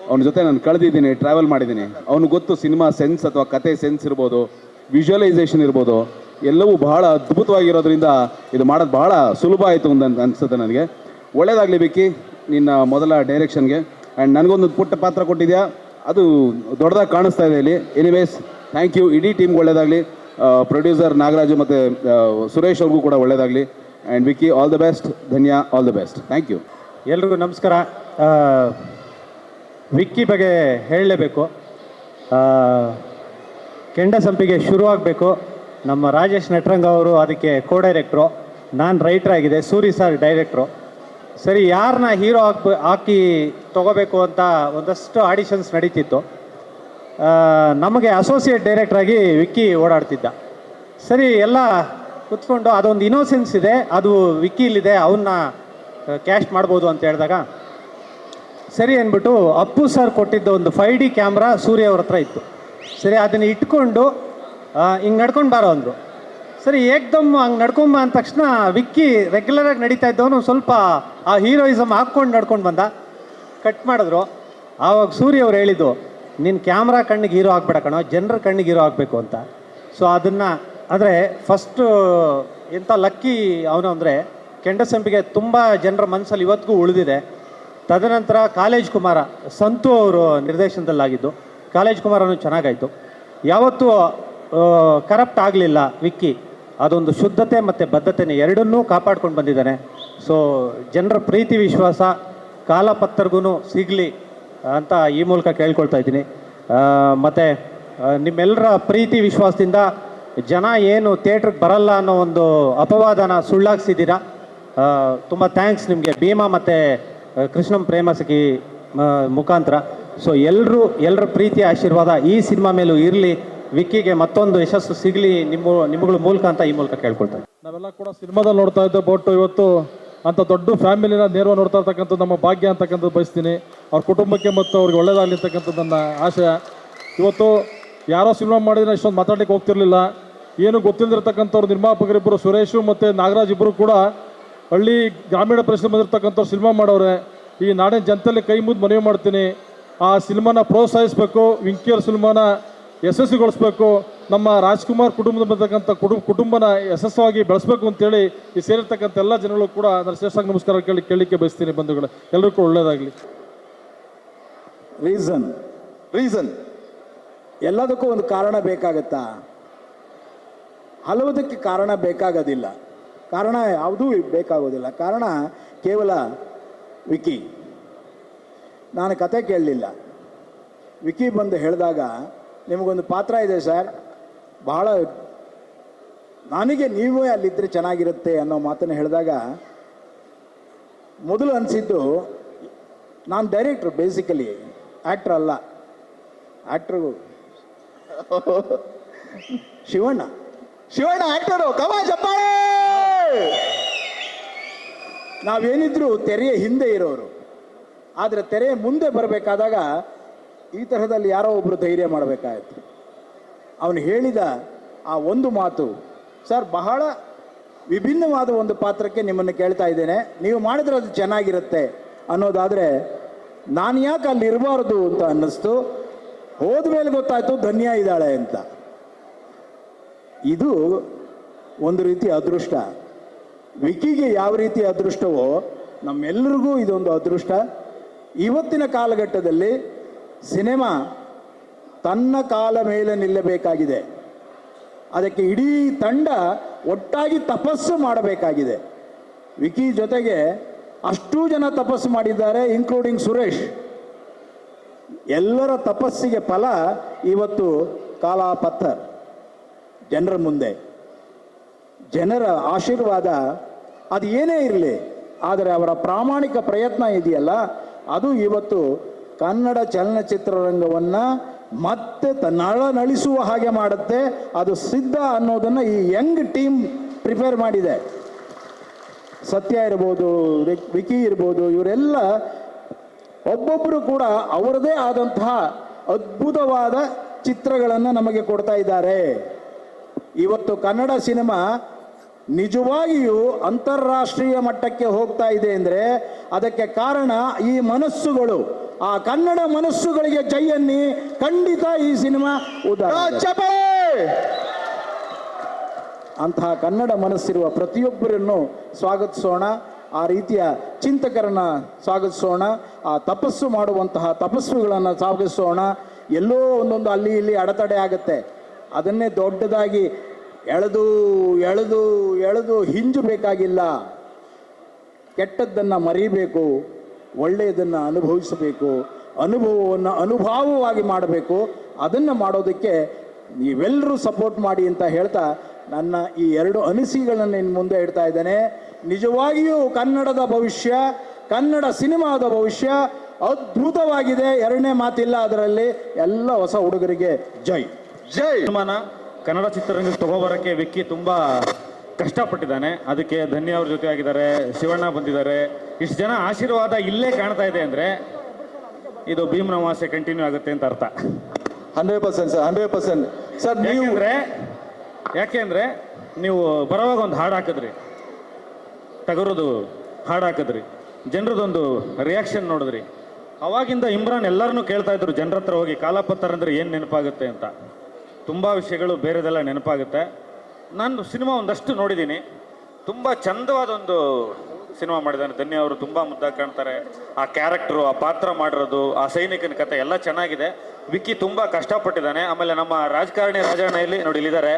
ಅವನ ಜೊತೆ ನಾನು ಕಳೆದಿದ್ದೀನಿ, ಟ್ರಾವೆಲ್ ಮಾಡಿದ್ದೀನಿ. ಅವನಿಗೆ ಗೊತ್ತು ಸಿನಿಮಾ ಸೆನ್ಸ್ ಅಥವಾ ಕತೆ ಸೆನ್ಸ್ ಇರ್ಬೋದು, ವಿಜುವಲೈಸೇಷನ್ ಇರ್ಬೋದು, ಎಲ್ಲವೂ ಬಹಳ ಅದ್ಭುತವಾಗಿರೋದ್ರಿಂದ ಇದು ಮಾಡೋದು ಬಹಳ ಸುಲಭ ಆಯಿತು ಅಂತ ಅನಿಸುತ್ತೆ ನನಗೆ. ಒಳ್ಳೆಯದಾಗಲಿ ವಿಕ್ಕಿ ನಿನ್ನ ಮೊದಲ ಡೈರೆಕ್ಷನ್ಗೆ. ಆ್ಯಂಡ್ ನನಗೊಂದು ಪುಟ್ಟ ಪಾತ್ರ ಕೊಟ್ಟಿದ್ಯಾ, ಅದು ದೊಡ್ಡದಾಗಿ ಕಾಣಿಸ್ತಾ ಇದೆ ಇಲ್ಲಿ. Anyways thank you. ಇಡೀ ಟೀಮ್ಗೆ ಒಳ್ಳೆಯದಾಗಲಿ. ಪ್ರೊಡ್ಯೂಸರ್ ನಾಗರಾಜು ಮತ್ತು ಸುರೇಶ್ ಅವ್ರಿಗೂ ಕೂಡ ಒಳ್ಳೆಯದಾಗಲಿ. And Vicky all the best. Dhanya, all the best. Thank you. ಎಲ್ರಿಗೂ ನಮಸ್ಕಾರ. ವಿಕ್ಕಿ ಬಗ್ಗೆ ಹೇಳಲೇಬೇಕು. ಕೆಂಡ ಸಂಪಿಗೆ ಶುರುವಾಗಬೇಕು. ನಮ್ಮ ರಾಜೇಶ್ ನಟರಂಗ ಅವರು ಅದಕ್ಕೆ ಕೋ ಡೈರೆಕ್ಟ್ರು, ನಾನು ರೈಟರ್ ಆಗಿದೆ, ಸೂರಿ ಸರ್ ಡೈರೆಕ್ಟ್ರು. ಸರಿ, ಯಾರನ್ನ ಹೀರೋ ಹಾಕಿ ತೊಗೋಬೇಕು ಅಂತ ಒಂದಷ್ಟು ಆಡಿಷನ್ಸ್ ನಡೀತಿತ್ತು. ನಮಗೆ ಅಸೋಸಿಯೇಟ್ ಡೈರೆಕ್ಟ್ರಾಗಿ ವಿಕ್ಕಿ ಓಡಾಡ್ತಿದ್ದ. ಸರಿ, ಎಲ್ಲ ಕುತ್ಕೊಂಡು ಅದೊಂದು ಇನ್ನೋಸೆನ್ಸ್ ಇದೆ, ಅದು ವಿಕ್ಕಿಲಿದೆ, ಅವನ್ನ ಕ್ಯಾಸ್ಟ್ ಮಾಡ್ಬೋದು ಅಂತ ಹೇಳಿದಾಗ ಸರಿ ಅಂದ್ಬಿಟ್ಟು ಅಪ್ಪು ಸರ್ ಕೊಟ್ಟಿದ್ದ ಒಂದು 5D ಕ್ಯಾಮ್ರಾ ಸೂರ್ಯ ಅವ್ರ ಹತ್ರ ಇತ್ತು. ಸರಿ, ಅದನ್ನು ಇಟ್ಕೊಂಡು ಹಿಂಗೆ ನಡ್ಕೊಂಡು ಬಾರೋ ಅಂದರು. ಸರಿ, ಏಕ್ದಮ್ ಹಂಗೆ ನಡ್ಕೊಂಬ ಅಂದ ತಕ್ಷಣ ವಿಕ್ಕಿ ರೆಗ್ಯುಲರಾಗಿ ನಡೀತಾ ಇದ್ದವನು ಸ್ವಲ್ಪ ಆ ಹೀರೋಯಿಸಮ್ ಹಾಕ್ಕೊಂಡು ನಡ್ಕೊಂಡು ಬಂದ. ಕಟ್ ಮಾಡಿದ್ರು. ಆವಾಗ ಸೂರ್ಯ ಅವ್ರು ಹೇಳಿದ್ದು, ನಿನ್ನ ಕ್ಯಾಮ್ರಾ ಕಣ್ಣಿಗೆ ಹೀರೋ ಆಗಬೇಡ ಕಣೋ, ಜನರ ಕಣ್ಣಿಗೆ ಹೀರೋ ಆಗಬೇಕು ಅಂತ. ಸೊ ಅದನ್ನು ಅಂದರೆ ಫಸ್ಟು ಎಂಥ ಲಕ್ಕಿ ಅವನು ಅಂದರೆ ಕೆಂಡಸಂಪಿಗೆ ತುಂಬ ಜನರ ಮನಸ್ಸಲ್ಲಿ ಇವತ್ತಿಗೂ ಉಳಿದಿದೆ. ತದನಂತರ ಕಾಲೇಜ್ ಕುಮಾರ, ಸಂತು ಅವರು ನಿರ್ದೇಶನದಲ್ಲಾಗಿದ್ದು. ಕಾಲೇಜ್ ಕುಮಾರನು ಚೆನ್ನಾಗಾಯಿತು. ಯಾವತ್ತೂ ಕರಪ್ಟ್ ಆಗಲಿಲ್ಲ ವಿಕ್ಕಿ. ಅದೊಂದು ಶುದ್ಧತೆ ಮತ್ತು ಬದ್ಧತೆನೇ ಎರಡನ್ನೂ ಕಾಪಾಡ್ಕೊಂಡು ಬಂದಿದ್ದಾನೆ. ಸೊ ಜನರ ಪ್ರೀತಿ ವಿಶ್ವಾಸ ಕಾಲಪತ್ತರ್ಗೂ ಸಿಗಲಿ ಅಂತ ಈ ಮೂಲಕ ಕೇಳ್ಕೊಳ್ತಾ ಇದ್ದೀನಿ. ಮತ್ತು ನಿಮ್ಮೆಲ್ಲರ ಪ್ರೀತಿ ವಿಶ್ವಾಸದಿಂದ ಜನ ಏನು ಥಿಯೇಟ್ರಿಗೆ ಬರಲ್ಲ ಅನ್ನೋ ಒಂದು ಅಪವಾದನ ಸುಳ್ಳಾಗಿಸಿದ್ದೀರಾ. ತುಂಬ ಥ್ಯಾಂಕ್ಸ್ ನಿಮಗೆ, ಭೀಮಾ ಮತ್ತು ಕೃಷ್ಣಂ ಪ್ರೇಮ ಸಖಿ ಮುಖಾಂತರ. ಸೊ ಎಲ್ಲರ ಪ್ರೀತಿ ಆಶೀರ್ವಾದ ಈ ಸಿನಿಮಾ ಮೇಲೂ ಇರಲಿ. ವಿಕ್ಕಿಗೆ ಮತ್ತೊಂದು ಯಶಸ್ಸು ಸಿಗಲಿ ನಿಮ್ಮಗಳ ಮೂಲಕ ಅಂತ ಈ ಮೂಲಕ ಕೇಳ್ಕೊಳ್ತಾರೆ. ನಾವೆಲ್ಲ ಕೂಡ ಸಿನಿಮಾದಲ್ಲಿ ನೋಡ್ತಾ ಇದ್ದೆ, ಬಟ್ ಇವತ್ತು ಅಂಥ ದೊಡ್ಡ ಫ್ಯಾಮಿಲಿನ ನೇರವಾಗಿ ನೋಡ್ತಾ ಇರ್ತಕ್ಕಂಥದ್ದು ನಮ್ಮ ಭಾಗ್ಯ ಅಂತಕ್ಕಂಥದ್ದು ಬಯಸ್ತೀನಿ. ಅವ್ರ ಕುಟುಂಬಕ್ಕೆ ಮತ್ತು ಅವ್ರಿಗೆ ಒಳ್ಳೇದಾಗಲಿ ಅಂತಕ್ಕಂಥದ್ದು ನನ್ನ ಆಶಯ. ಇವತ್ತು ಯಾರೋ ಸಿನಿಮಾ ಮಾಡಿದ್ರೆ ಇಷ್ಟೊಂದು ಮಾತಾಡ್ಲಿಕ್ಕೆ ಹೋಗ್ತಿರ್ಲಿಲ್ಲ. ಏನು ಗೊತ್ತಿಲ್ಲದಿರ್ತಕ್ಕಂಥವ್ರು ನಿರ್ಮಾಪಕರಿಬ್ಬರು ಸುರೇಶು ಮತ್ತು ನಾಗರಾಜ್ ಇಬ್ಬರು ಕೂಡ ಹಳ್ಳಿ ಗ್ರಾಮೀಣ ಪ್ರದೇಶ ಬಂದಿರ್ತಕ್ಕಂಥವ್ರು ಸಿನಿಮಾ ಮಾಡೋರೆ. ಈ ನಾಡಿನ ಜನತೆಯಲ್ಲಿ ಕೈ ಮುದ್ದು ಮನವಿ ಮಾಡ್ತೀನಿ, ಆ ಸಿನಿಮಾನ ಪ್ರೋತ್ಸಾಹಿಸಬೇಕು, ವಿಂಕಿಯರ್ ಸಿನಿಮಾನ ಯಶಸ್ವಿಗೊಳಿಸ್ಬೇಕು, ನಮ್ಮ ರಾಜ್ಕುಮಾರ್ ಕುಟುಂಬದ ಬರ್ತಕ್ಕಂಥ ಕುಟುಂಬನ ಯಶಸ್ವಾಗಿ ಬೆಳೆಸಬೇಕು ಅಂತೇಳಿ ಈ ಸೇರಿರ್ತಕ್ಕಂಥ ಎಲ್ಲ ಜನಗಳು ಕೂಡ ನಾನು ಶ್ರೇಷ್ಠ ನಮಸ್ಕಾರ ಕೇಳಲಿಕ್ಕೆ ಬಯಸ್ತೀನಿ. ಬಂಧುಗಳೇ, ಎಲ್ಲರಿಗೂ ಕೂಡ ಒಳ್ಳೆಯದಾಗಲಿ. ರೀಸನ್ ಎಲ್ಲದಕ್ಕೂ ಒಂದು ಕಾರಣ ಬೇಕಾಗತ್ತಾ? ಹಲವುದಕ್ಕೆ ಕಾರಣ ಬೇಕಾಗೋದಿಲ್ಲ, ಕಾರಣ ಯಾವುದೂ ಬೇಕಾಗೋದಿಲ್ಲ. ಕಾರಣ ಕೇವಲ ವಿಕ್ಕಿ. ನಾನು ಕತೆ ಕೇಳಲಿಲ್ಲ, ವಿಕ್ಕಿ ಬಂದು ಹೇಳಿದಾಗ ನಿಮಗೊಂದು ಪಾತ್ರ ಇದೆ ಸರ್, ಬಹಳ ನನಗೆ ನೀವೇ ಅಲ್ಲಿದ್ದರೆ ಚೆನ್ನಾಗಿರುತ್ತೆ ಅನ್ನೋ ಮಾತನ್ನು ಹೇಳಿದಾಗ ಮೊದಲು ಅನಿಸಿದ್ದು, ನಾನು ಡೈರೆಕ್ಟ್ರು, ಬೇಸಿಕಲಿ ಆ್ಯಕ್ಟ್ರ್ ಅಲ್ಲ. Actor Shivanna actor. ನಾವೇನಿದ್ರು ತೆರೆಯ ಹಿಂದೆ ಇರೋರು, ಆದರೆ ತೆರೆಯ ಮುಂದೆ ಬರಬೇಕಾದಾಗ ಈ ತರಹದಲ್ಲಿ ಯಾರೋ ಒಬ್ಬರು ಧೈರ್ಯ ಮಾಡಬೇಕಾಯಿತು. ಅವನು ಹೇಳಿದ ಆ ಒಂದು ಮಾತು, ಸರ್ ಬಹಳ ವಿಭಿನ್ನವಾದ ಒಂದು ಪಾತ್ರಕ್ಕೆ ನಿಮ್ಮನ್ನು ಕೇಳ್ತಾ ಇದ್ದೇನೆ, ನೀವು ಮಾಡಿದ್ರೆ ಅದು ಚೆನ್ನಾಗಿರುತ್ತೆ ಅನ್ನೋದಾದರೆ ನಾನು ಯಾಕೆ ಅಲ್ಲಿ ಇರಬಾರ್ದು ಅಂತ ಅನ್ನಿಸ್ತು. ಹೋದ ಮೇಲೆ ಗೊತ್ತಾಯಿತು ಧನ್ಯ ಇದ್ದಾಳೆ ಅಂತ. ಇದು ಒಂದು ರೀತಿ ಅದೃಷ್ಟ. ವಿಕಿಗೆ ಯಾವ ರೀತಿ ಅದೃಷ್ಟವೋ ನಮ್ಮೆಲ್ಲರಿಗೂ ಇದೊಂದು ಅದೃಷ್ಟ. ಇವತ್ತಿನ ಕಾಲಘಟ್ಟದಲ್ಲಿ ಸಿನಿಮಾ ತನ್ನ ಕಾಲ ಮೇಲೆ ನಿಲ್ಲಬೇಕಾಗಿದೆ. ಅದಕ್ಕೆ ಇಡೀ ತಂಡ ಒಟ್ಟಾಗಿ ತಪಸ್ಸು ಮಾಡಬೇಕಾಗಿದೆ. ವಿಕಿ ಜೊತೆಗೆ ಅಷ್ಟೂ ಜನ ತಪಸ್ಸು ಮಾಡಿದ್ದಾರೆ, ಇನ್ಕ್ಲೂಡಿಂಗ್ ಸುರೇಶ್. ಎಲ್ಲರ ತಪಸ್ಸಿಗೆ ಫಲ ಇವತ್ತು ಕಾಲಾಪತ್ತರ್ ಜನರ ಮುಂದೆ. ಜನರ ಆಶೀರ್ವಾದ ಅದು ಏನೇ ಇರಲಿ, ಆದರೆ ಅವರ ಪ್ರಾಮಾಣಿಕ ಪ್ರಯತ್ನ ಇದೆಯಲ್ಲ, ಅದು ಇವತ್ತು ಕನ್ನಡ ಚಲನಚಿತ್ರರಂಗವನ್ನು ಮತ್ತೆ ನಳಿಸುವ ಹಾಗೆ ಮಾಡುತ್ತೆ. ಅದು ಸಿದ್ಧ ಅನ್ನೋದನ್ನು ಈ ಯಂಗ್ ಟೀಮ್ ಪ್ರಿಪೇರ್ ಮಾಡಿದೆ. ಸತ್ಯ ಇರ್ಬೋದು, ವಿಕಿ ಇರ್ಬೋದು, ಇವರೆಲ್ಲ ಒಬ್ಬೊಬ್ಬರು ಕೂಡ ಅವರದೇ ಆದಂತಹ ಅದ್ಭುತವಾದ ಚಿತ್ರಗಳನ್ನು ನಮಗೆ ಕೊಡ್ತಾ ಇದ್ದಾರೆ. ಇವತ್ತು ಕನ್ನಡ ಸಿನಿಮಾ ನಿಜವಾಗಿಯೂ ಅಂತಾರಾಷ್ಟ್ರೀಯ ಮಟ್ಟಕ್ಕೆ ಹೋಗ್ತಾ ಇದೆ ಅಂದರೆ ಅದಕ್ಕೆ ಕಾರಣ ಈ ಮನಸ್ಸುಗಳು. ಆ ಕನ್ನಡ ಮನಸ್ಸುಗಳಿಗೆ ಜೈಯನ್ನಿ. ಖಂಡಿತ ಈ ಸಿನಿಮಾ ಅಂತಹ ಕನ್ನಡ ಮನಸ್ಸಿರುವ ಪ್ರತಿಯೊಬ್ಬರನ್ನು ಸ್ವಾಗತಿಸೋಣ. ಆ ರೀತಿಯ ಚಿಂತಕರನ್ನು ಸ್ವಾಗತಿಸೋಣ. ಆ ತಪಸ್ಸು ಮಾಡುವಂತಹ ತಪಸ್ವಿಗಳನ್ನು ಸ್ವಾಗತಿಸೋಣ. ಎಲ್ಲೋ ಒಂದೊಂದು ಅಲ್ಲಿ ಇಲ್ಲಿ ಅಡೆತಡೆ ಆಗುತ್ತೆ, ಅದನ್ನೇ ದೊಡ್ಡದಾಗಿ ಎಳೆದು ಎಳೆದು ಎಳೆದು ಹಿಂಜಬೇಕಾಗಿಲ್ಲ. ಕೆಟ್ಟದ್ದನ್ನು ಮರೀಬೇಕು, ಒಳ್ಳೆಯದನ್ನು ಅನುಭವಿಸಬೇಕು, ಅನುಭವವನ್ನು ಅನುಭವವಾಗಿ ಮಾಡಬೇಕು. ಅದನ್ನು ಮಾಡೋದಕ್ಕೆ ನೀವೆಲ್ಲರೂ ಸಪೋರ್ಟ್ ಮಾಡಿ ಅಂತ ಹೇಳ್ತಾ ನನ್ನ ಈ 2 ಅನಿಸಿಕೆಗಳನ್ನು ಇನ್ನು ಮುಂದೆ ಇಡ್ತಾ ಇದ್ದೇನೆ. ನಿಜವಾಗಿಯೂ ಕನ್ನಡದ ಭವಿಷ್ಯ, ಕನ್ನಡ ಸಿನಿಮಾದ ಭವಿಷ್ಯ ಅದ್ಭುತವಾಗಿದೆ. ಎರಡನೇ ಮಾತಿಲ್ಲ ಅದರಲ್ಲಿ. ಎಲ್ಲ ಹೊಸ ಹುಡುಗರಿಗೆ ಜೈ ಜೈ. ಸಿನಿಮಾನ ಕನ್ನಡ ಚಿತ್ರರಂಗಕ್ಕೆ ತಗೋಬರೋಕ್ಕೆ ವಿಕ್ಕಿ ತುಂಬ ಕಷ್ಟಪಟ್ಟಿದ್ದಾನೆ. ಅದಕ್ಕೆ ಧನ್ಯ ಅವ್ರ ಜೊತೆ ಆಗಿದ್ದಾರೆ, ಶಿವಣ್ಣ ಬಂದಿದ್ದಾರೆ. ಇಷ್ಟು ಜನ ಆಶೀರ್ವಾದ ಇಲ್ಲೇ ಕಾಣ್ತಾ ಇದೆ ಅಂದರೆ ಇದು ಭೀಮನ ಅಮಾವಾಸ್ಯೆ ಕಂಟಿನ್ಯೂ ಆಗುತ್ತೆ ಅಂತ ಅರ್ಥ. 100% ಸರ್, 100% ಸರ್. ಯಾಕೆಂದ್ರೆ ನೀವು ಬರೋವಾಗ ಒಂದು ಹಾಡು ಹಾಕಿದ್ರಿ, ಟಗರದು ಹಾಡು ಹಾಕಿದ್ರಿ, ಜನರದೊಂದು ರಿಯಾಕ್ಷನ್ ನೋಡಿದ್ರಿ. ಅವಾಗಿಂದ ಇಮ್ರಾನ್ ಎಲ್ಲರನ್ನೂ ಕೇಳ್ತಾ ಇದ್ರು ಜನರ ಹತ್ರ ಹೋಗಿ ಕಾಲಾಪತ್ತರ್ ಅಂದರೆ ಏನು ನೆನಪಾಗುತ್ತೆ ಅಂತ. ತುಂಬ ವಿಷಯಗಳು ಬೇರೆದೆಲ್ಲ ನೆನಪಾಗುತ್ತೆ. ನಾನು ಸಿನಿಮಾ ಒಂದಷ್ಟು ನೋಡಿದ್ದೀನಿ. ತುಂಬ ಚಂದವಾದ ಒಂದು ಸಿನಿಮಾ ಮಾಡಿದ್ದಾನೆ ಧನ್ಯ ಅವರು. ತುಂಬ ಮುದ್ದಾಗಿ ಕಾಣ್ತಾರೆ. ಆ ಕ್ಯಾರೆಕ್ಟ್ರು, ಆ ಪಾತ್ರ ಮಾಡಿರೋದು, ಆ ಸೈನಿಕನ ಕತೆ ಎಲ್ಲ ಚೆನ್ನಾಗಿದೆ. ವಿಕ್ಕಿ ತುಂಬ ಕಷ್ಟಪಟ್ಟಿದ್ದಾನೆ. ಆಮೇಲೆ ನಮ್ಮ ರಾಜಕಾರಣಿ ರಾಜಣ್ಣ ಇಲ್ಲಿ ನೋಡಿ ಇಲ್ಲಿದ್ದಾರೆ,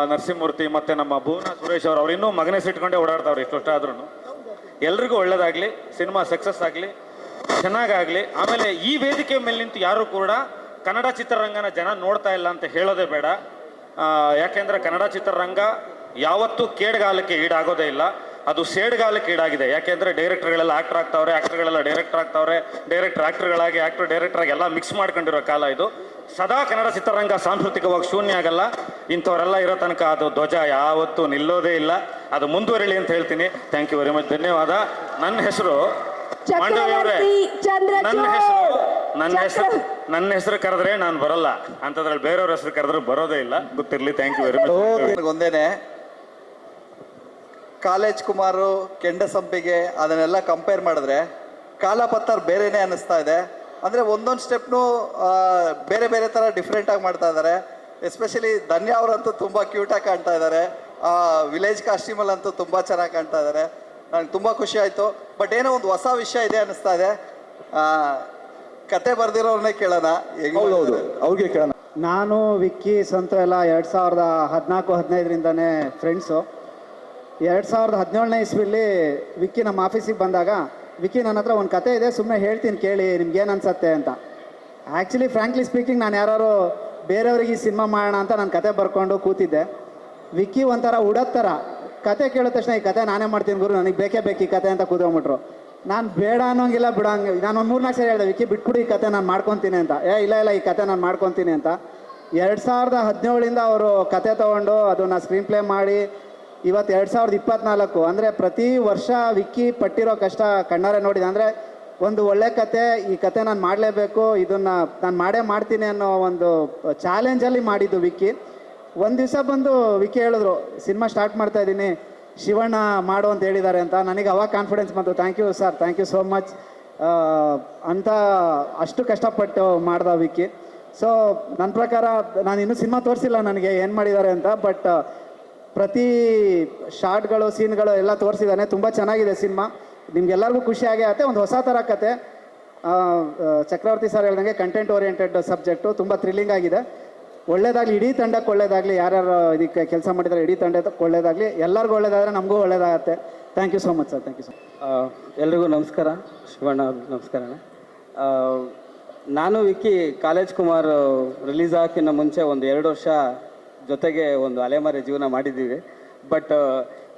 ನರಸಿಂಹಮೂರ್ತಿ ಮತ್ತು ನಮ್ಮ ಭುವನ ಸುರೇಶ್ ಅವ್ರು ಇನ್ನೂ ಮಗನೇ ಸಿಟ್ಕೊಂಡೇ ಓಡಾಡ್ತಾವ್ರು ಎಷ್ಟೊತ್ತಾದ್ರೂ. ಎಲ್ರಿಗೂ ಒಳ್ಳೇದಾಗಲಿ, ಸಿನಿಮಾ ಸಕ್ಸಸ್ ಆಗಲಿ, ಚೆನ್ನಾಗಾಗಲಿ. ಆಮೇಲೆ ಈ ವೇದಿಕೆ ಮೇಲೆ ನಿಂತು ಯಾರು ಕೂಡ ಕನ್ನಡ ಚಿತ್ರರಂಗನ ಜನ ನೋಡ್ತಾ ಇಲ್ಲ ಅಂತ ಹೇಳೋದೇ ಬೇಡ. ಯಾಕೆಂದರೆ ಕನ್ನಡ ಚಿತ್ರರಂಗ ಯಾವತ್ತೂ ಕೇಡ್ಗಾಲಕ್ಕೆ ಈಡಾಗೋದೇ ಇಲ್ಲ, ಅದು ಸೇಡ್ಗಾಲಕ್ಕೆ ಈಡಾಗಿದೆ. ಯಾಕೆಂದರೆ ಡೈರೆಕ್ಟರ್ಗಳೆಲ್ಲ ಆ್ಯಕ್ಟರ್ ಆಗ್ತಾವ್ರೆ, ಆ್ಯಕ್ಟರ್ಗಳೆಲ್ಲ ಡೈರೆಕ್ಟರ್ ಆಗ್ತಾವ್ರೆ, ಡೈರೆಕ್ಟರ್ ಆ್ಯಕ್ಟರ್ಗಳಾಗಿ ಆ್ಯಕ್ಟರ್ ಡೈರೆಕ್ಟರಾಗಿ ಎಲ್ಲ ಮಿಕ್ಸ್ ಮಾಡ್ಕೊಂಡಿರೋ ಕಾಲ ಇದು. ಸದಾ ಕನ್ನಡ ಚಿತ್ರರಂಗ ಸಾಂಸ್ಕೃತಿಕವಾಗಿ ಶೂನ್ಯ ಆಗಲ್ಲ. ಇಂಥವರೆಲ್ಲ ಇರೋ ತನಕ ಅದು ಧ್ವಜ ಯಾವತ್ತೂ ನಿಲ್ಲೋದೇ ಇಲ್ಲ. ಅದು ಮುಂದುವರಿಲಿ ಅಂತ ಹೇಳ್ತೀನಿ. ಥ್ಯಾಂಕ್ ಯು ವೆರಿ ಮಚ್, ಧನ್ಯವಾದ. ನನ್ನ ಹೆಸರು ಮಾಂಡವಿ ಅವರೇ. ನನ್ನ ಹೆಸರು ಕರೆದ್ರೆ ನಾನು ಬರಲ್ಲ, ಅಂಥದ್ರಲ್ಲಿ ಬೇರೆಯವ್ರ ಹೆಸರು ಕರೆದ್ರೆ ಬರೋದೇ ಇಲ್ಲ, ಗೊತ್ತಿರಲಿ. Thank you very much. ಒಂದೇನೆ ಕಾಲೇಜ್ ಕುಮಾರು, ಕೆಂಡಸಂಪಿಗೆ ಅದನ್ನೆಲ್ಲ ಕಂಪೇರ್ ಮಾಡಿದ್ರೆ ಕಾಲಾಪತ್ತರ್ ಬೇರೆನೇ ಅನ್ನಿಸ್ತಾ ಇದೆ. ಅಂದರೆ ಒಂದೊಂದು ಸ್ಟೆಪ್ನು ಬೇರೆ ಬೇರೆ ಥರ ಡಿಫ್ರೆಂಟಾಗಿ ಮಾಡ್ತಾ ಇದ್ದಾರೆ. ಎಸ್ಪೆಷಲಿ ಧನ್ಯ ಅವರಂತೂ ತುಂಬ ಕ್ಯೂಟಾಗಿ ಕಾಣ್ತಾ ಇದ್ದಾರೆ. ವಿಲೇಜ್ ಕಾಸ್ಟ್ಯೂಮಲ್ಲಂತೂ ತುಂಬ ಚೆನ್ನಾಗಿ ಕಾಣ್ತಾ ಇದ್ದಾರೆ. ನನಗೆ ತುಂಬ ಖುಷಿ ಆಯಿತು. ಬಟ್ ಏನೋ ಒಂದು ಹೊಸ ವಿಷಯ ಇದೆ ಅನ್ನಿಸ್ತಾ ಇದೆ. ಕತೆ ಬರೆದಿರೋರನ್ನೇ ಕೇಳೋಣ. ಹೌದೌದು, ಅವ್ರಿಗೆ ಕೇಳೋಣ. ನಾನು ವಿಕ್ಕಿ ಸಂತು ಎಲ್ಲ 2014-15ರಿಂದನೇ ಫ್ರೆಂಡ್ಸು. 2017ನೇ ಇಸ್ವಿಲಿ ವಿಕ್ಕಿ ನಮ್ಮ ಆಫೀಸಿಗೆ ಬಂದಾಗ, ವಿಕ್ಕಿ ನನ್ನ ಹತ್ರ ಒಂದು ಕತೆ ಇದೆ, ಸುಮ್ಮನೆ ಹೇಳ್ತೀನಿ ಕೇಳಿ, ನಿಮ್ಗೇನು ಅನ್ಸತ್ತೆ ಅಂತ. ಆ್ಯಕ್ಚುಲಿ ಫ್ರ್ಯಾಂಕ್ಲಿ ಸ್ಪೀಕಿಂಗ್ ನಾನು ಯಾರು ಬೇರೆಯವ್ರಿಗೆ ಈ ಸಿನಿಮಾ ಮಾಡೋಣ ಅಂತ ನಾನು ಕತೆ ಬರ್ಕೊಂಡು ಕೂತಿದ್ದೆ. ವಿಕ್ಕಿ ಒಂಥರ ಉಡೋದ್ ಥರ ಕತೆ ಕೇಳಿದ ತಕ್ಷಣ ಈ ಕತೆ ನಾನೇ ಮಾಡ್ತೀನಿ ಗುರು, ನನಗೆ ಬೇಕೇ ಬೇಕು ಈ ಕತೆ ಅಂತ ಕೂತ್ಕೊಂಡ್ಬಿಟ್ರು. ನಾನು ಬೇಡ ಅನ್ನೋಂಗಿಲ್ಲ, ನಾನು ಒಂದು 3-4 ಸರಿ ಹೇಳಿದೆ, ವಿಕ್ಕಿ ಬಿಟ್ಬಿಡಿ ಈ ಕತೆ ನಾನು ಮಾಡ್ಕೊತೀನಿ ಅಂತ. ಇಲ್ಲ ಈ ಕತೆ ನಾನು ಮಾಡ್ಕೊತೀನಿ ಅಂತ. 2017ಇಂದ ಅವರು ಕತೆ ತೊಗೊಂಡು ಅದನ್ನು ಸ್ಕ್ರೀನ್ ಪ್ಲೇ ಮಾಡಿ ಇವತ್ತು 2024, ಅಂದರೆ ಪ್ರತಿ ವರ್ಷ ವಿಕ್ಕಿ ಪಟ್ಟಿರೋ ಕಷ್ಟ ಕಣ್ಣಾರೆ ನೋಡಿದೆ. ಅಂದರೆ ಒಂದು ಒಳ್ಳೆ ಕತೆ, ಈ ಕತೆ ನಾನು ಮಾಡಲೇಬೇಕು, ಇದನ್ನು ನಾನು ಮಾಡೇ ಮಾಡ್ತೀನಿ ಅನ್ನೋ ಒಂದು ಚಾಲೆಂಜಲ್ಲಿ ಮಾಡಿದ್ದು ವಿಕ್ಕಿ. ಒಂದು ದಿವಸ ಬಂದು ವಿಕ್ಕಿ ಹೇಳಿದ್ರು, ಸಿನಿಮಾ ಸ್ಟಾರ್ಟ್ ಮಾಡ್ತಾ ಇದ್ದೀನಿ, ಶಿವಣ್ಣ ಮಾಡು ಅಂತ ಹೇಳಿದ್ದಾರೆ ಅಂತ. ನನಗೆ ಅವಾಗ ಕಾನ್ಫಿಡೆನ್ಸ್ ಬಂತು. Thank you sir, thank you so much ಅಂತ. ಅಷ್ಟು ಕಷ್ಟಪಟ್ಟು ಮಾಡ್ದ ವಿಕ್ಕಿ. ಸೊ ನನ್ನ ಪ್ರಕಾರ ನಾನು ಇನ್ನೂ ಸಿನಿಮಾ ತೋರಿಸಿಲ್ಲ ನನಗೆ ಏನು ಮಾಡಿದ್ದಾರೆ ಅಂತ. ಬಟ್ ಪ್ರತಿ ಶಾರ್ಟ್ಗಳು ಸೀನ್ಗಳು ಎಲ್ಲ ತೋರಿಸಿದ್ದಾನೆ. ತುಂಬ ಚೆನ್ನಾಗಿದೆ ಸಿನಿಮಾ, ನಿಮ್ಗೆಲ್ಲರಿಗೂ ಖುಷಿಯಾಗೇ ಆಗುತ್ತೆ. ಒಂದು ಹೊಸ ಥರ ಕತೆ. ಚಕ್ರವರ್ತಿ ಸರ್ ಹೇಳ್ದಂಗೆ ಕಂಟೆಂಟ್ ಓರಿಯೆಂಟೆಡ್ ಸಬ್ಜೆಕ್ಟು, ತುಂಬ ಥ್ರಿಲ್ಲಿಂಗ್ ಆಗಿದೆ. ಒಳ್ಳೇದಾಗಲಿ, ಇಡೀ ತಂಡಕ್ಕೆ ಒಳ್ಳೇದಾಗಲಿ, ಯಾರ್ಯಾರು ಇದಕ್ಕೆ ಕೆಲಸ ಮಾಡಿದ್ದಾರೆ ಇಡೀ ತಂಡಕ್ಕೆ ಒಳ್ಳೇದಾಗಲಿ, ಎಲ್ಲರಿಗೂ ಒಳ್ಳೇದಾದರೆ ನಮಗೂ ಒಳ್ಳೇದಾಗತ್ತೆ. Thank you so much sir, thank you so much. ಎಲ್ರಿಗೂ ನಮಸ್ಕಾರ. ಶಿವಣ್ಣ ನಮಸ್ಕಾರ. ನಾನು ವಿಕ್ಕಿ ಕಾಲೇಜ್ ಕುಮಾರ್ ರಿಲೀಸ್ ಆಗೋಕ್ಕಿಂತ ಮುಂಚೆ ಒಂದು 2 ವರ್ಷ ಜೊತೆಗೆ ಒಂದು ಅಲೆಮಾರಿ ಜೀವನ ಮಾಡಿದ್ದೀವಿ. ಬಟ್